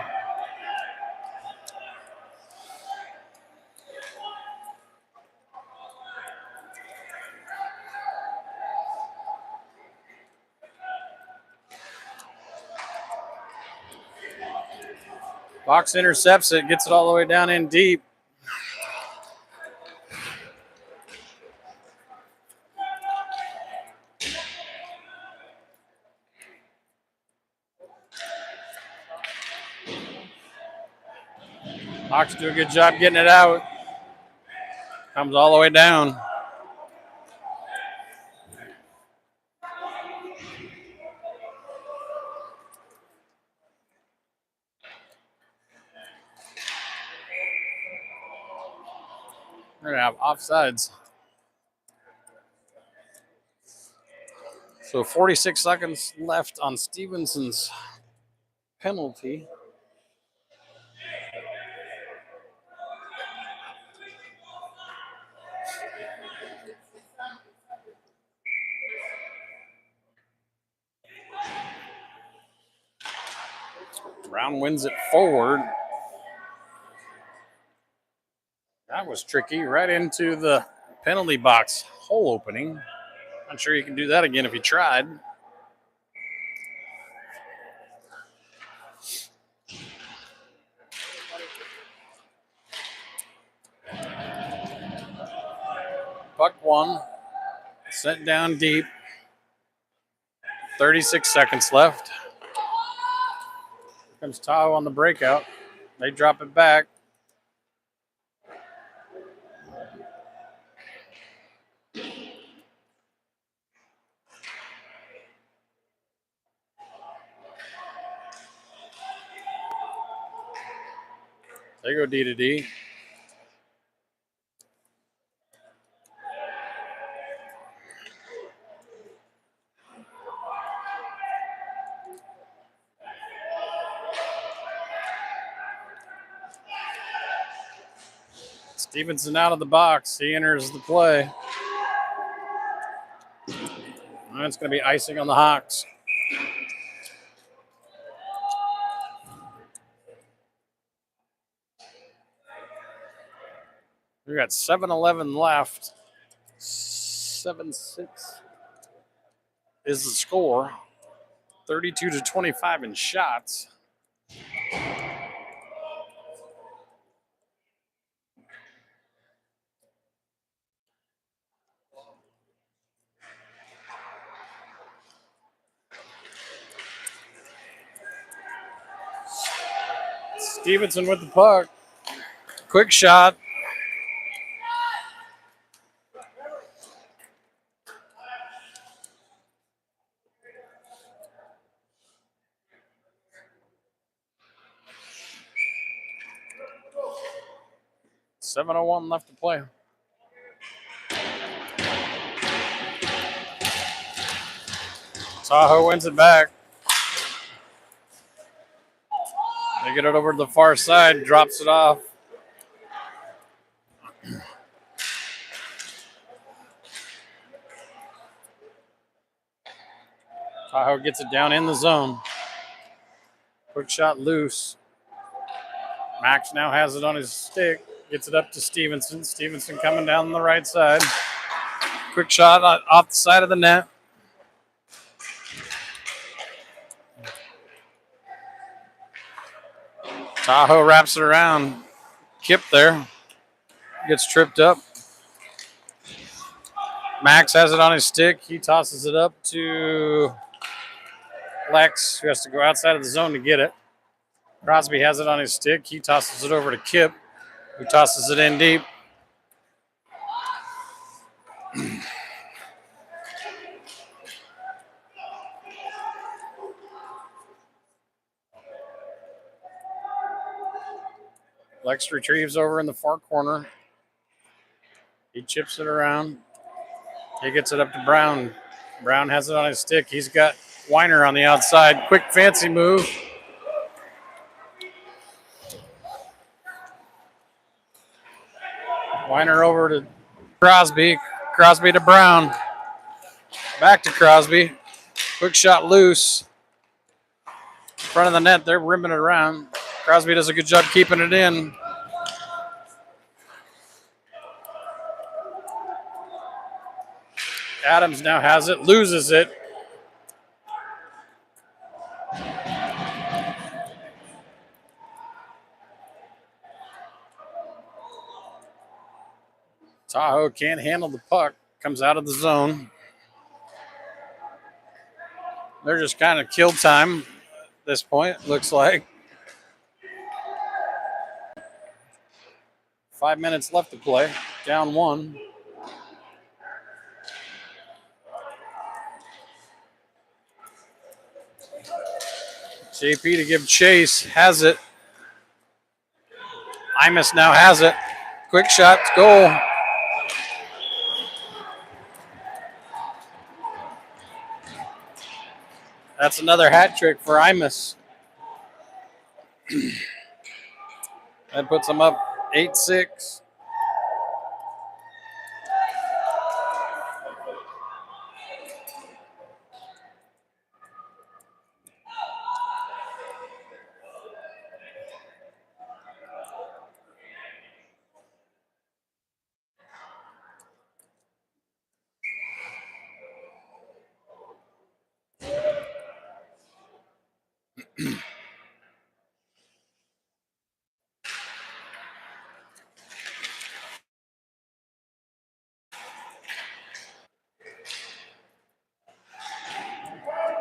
Fox intercepts it, gets it all the way down in deep. Fox do a good job getting it out. Comes all the way down. We're going to have offsides. So 46 seconds left on Stevenson's penalty. Brown wins it forward. That was tricky. Right into the penalty box hole opening. Not sure you can do that again if you tried. Puck one. Sent down deep. 36 seconds left. Here comes Tahoe on the breakout. They drop it back. They go D to D. Stevenson out of the box. He enters the play. And it's going to be icing on the Hawks. We got 7:11 left. 7-6 is the score. 32-25 in shots. Stevenson with the puck. Quick shot. .701 left to play. Tahoe wins it back. They get it over to the far side, drops it off. Tahoe gets it down in the zone. Quick shot loose. Max now has it on his stick. Gets it up to Stevenson. Stevenson coming down the right side. Quick shot off the side of the net. Tahoe wraps it around. Kip there. Gets tripped up. Max has it on his stick. He tosses it up to Lex, who has to go outside of the zone to get it. Crosby has it on his stick. He tosses it over to Kip, who tosses it in deep. Lex retrieves over in the far corner. He chips it around. He gets it up to Brown. Brown has it on his stick. He's got Weiner on the outside. Quick, fancy move. Weiner over to Crosby. Crosby to Brown. Back to Crosby. Quick shot loose. Front of the net. They're rimming it around. Crosby does a good job keeping it in. Adams now has it. Loses it. Tahoe can't handle the puck. Comes out of the zone. They're just kind of kill time at this point, looks like. 5 minutes left to play. Down 1. JP to give chase. Has it. Imus now has it. Quick shot. Goal. That's another hat trick for Imus. That puts them up 8-6.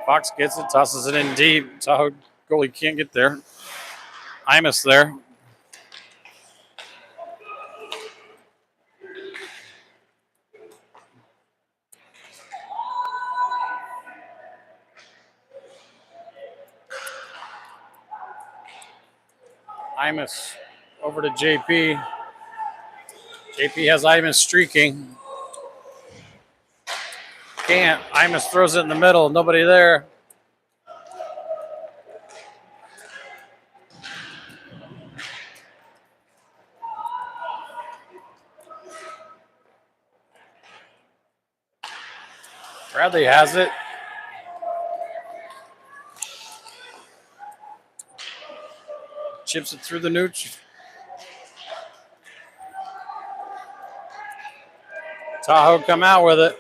Fox gets it, tosses it in deep. Tahoe goalie can't get there. Imus there. Imus over to JP. JP has Imus streaking. Can't. Imus throws it in the middle. Nobody there. Bradley has it. Chips it through the nooch. Tahoe come out with it.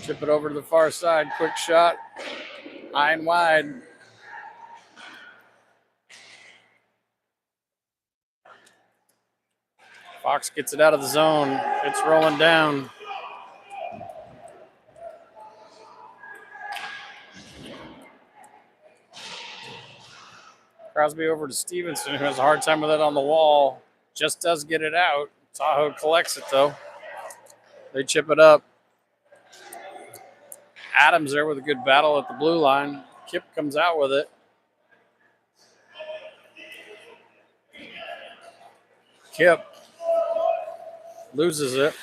Chip it over to the far side. Quick shot. High and wide. Fox gets it out of the zone. It's rolling down. Crosby over to Stevenson, who has a hard time with it on the wall. Just does get it out. Tahoe collects it, though. They chip it up. Adams there with a good battle at the blue line. Kip comes out with it. Kip loses it.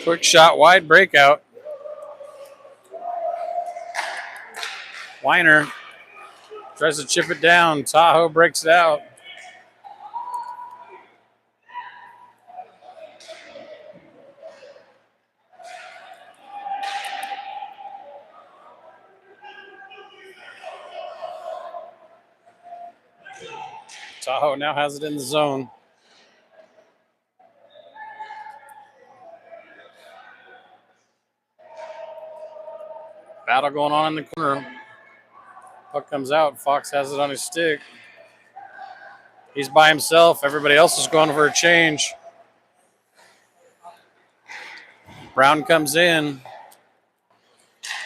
Quick shot, wide breakout. Weiner tries to chip it down. Tahoe breaks it out. Tahoe now has it in the zone. Battle going on in the corner. Puck comes out. Fox has it on his stick. He's by himself. Everybody else is going for a change. Brown comes in.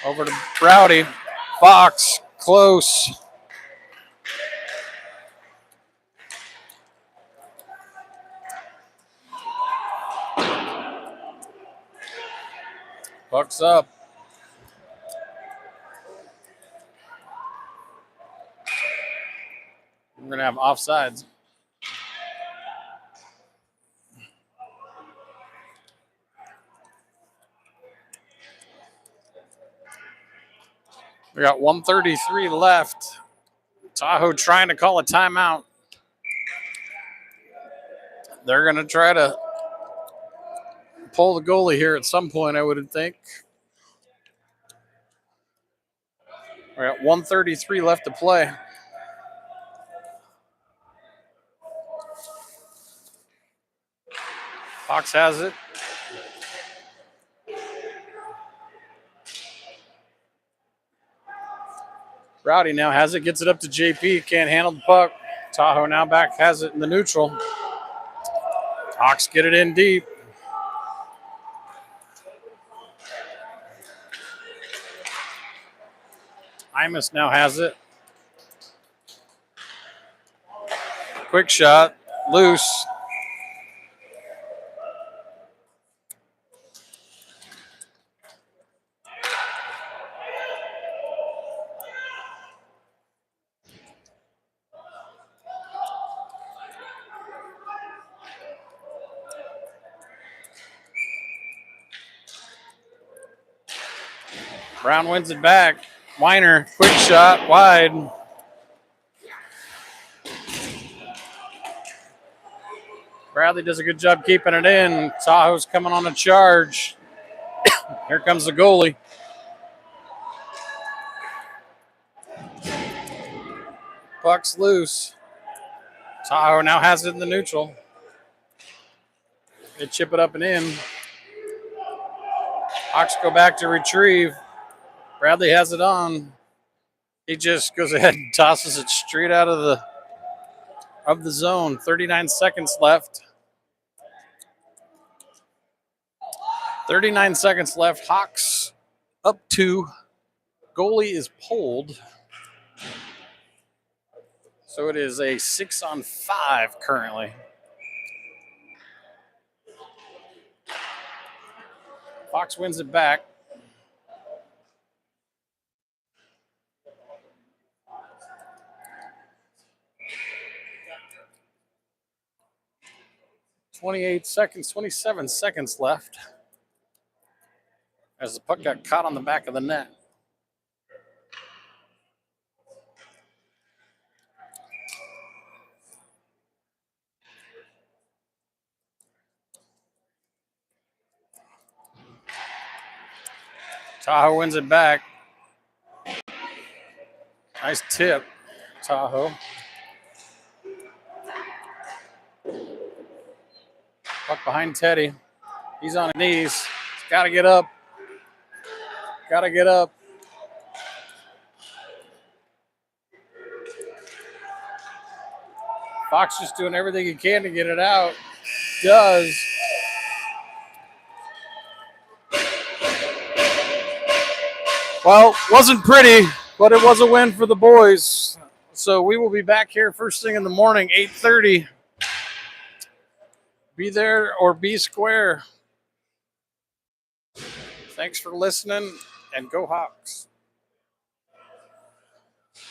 Over to Browdy. Fox, close. Puck's up. We're going to to have offsides. We got 1:33 left. Tahoe trying to call a timeout. They're going to try to pull the goalie here at some point, I would think. We got 1:33 left to play. Hawks has it. Rowdy now has it, gets it up to JP, can't handle the puck. Tahoe now back has it in the neutral. Hawks get it in deep. Imus now has it. Quick shot, loose. Brown wins it back. Weiner, quick shot, wide. Bradley does a good job keeping it in. Tahoe's coming on a charge. Here comes the goalie. Puck's loose. Tahoe now has it in the neutral. They chip it up and in. Hawks go back to retrieve. Bradley has it on. He just goes ahead and tosses it straight out of the zone. 39 seconds left. 39 seconds left. Hawks up 2. Goalie is pulled. So it is a 6-on-5 currently. Fox wins it back. .27 seconds left as the puck got caught on the back of the net. Tahoe wins it back. Nice tip, Tahoe. Puck behind Teddy. He's on his knees. He's got to get up. Got to get up. Fox just doing everything he can to get it out. Does. Well, wasn't pretty, but it was a win for the boys. So we will be back here first thing in the morning, 8:30. Be there or be square. Thanks for listening, and go Hawks.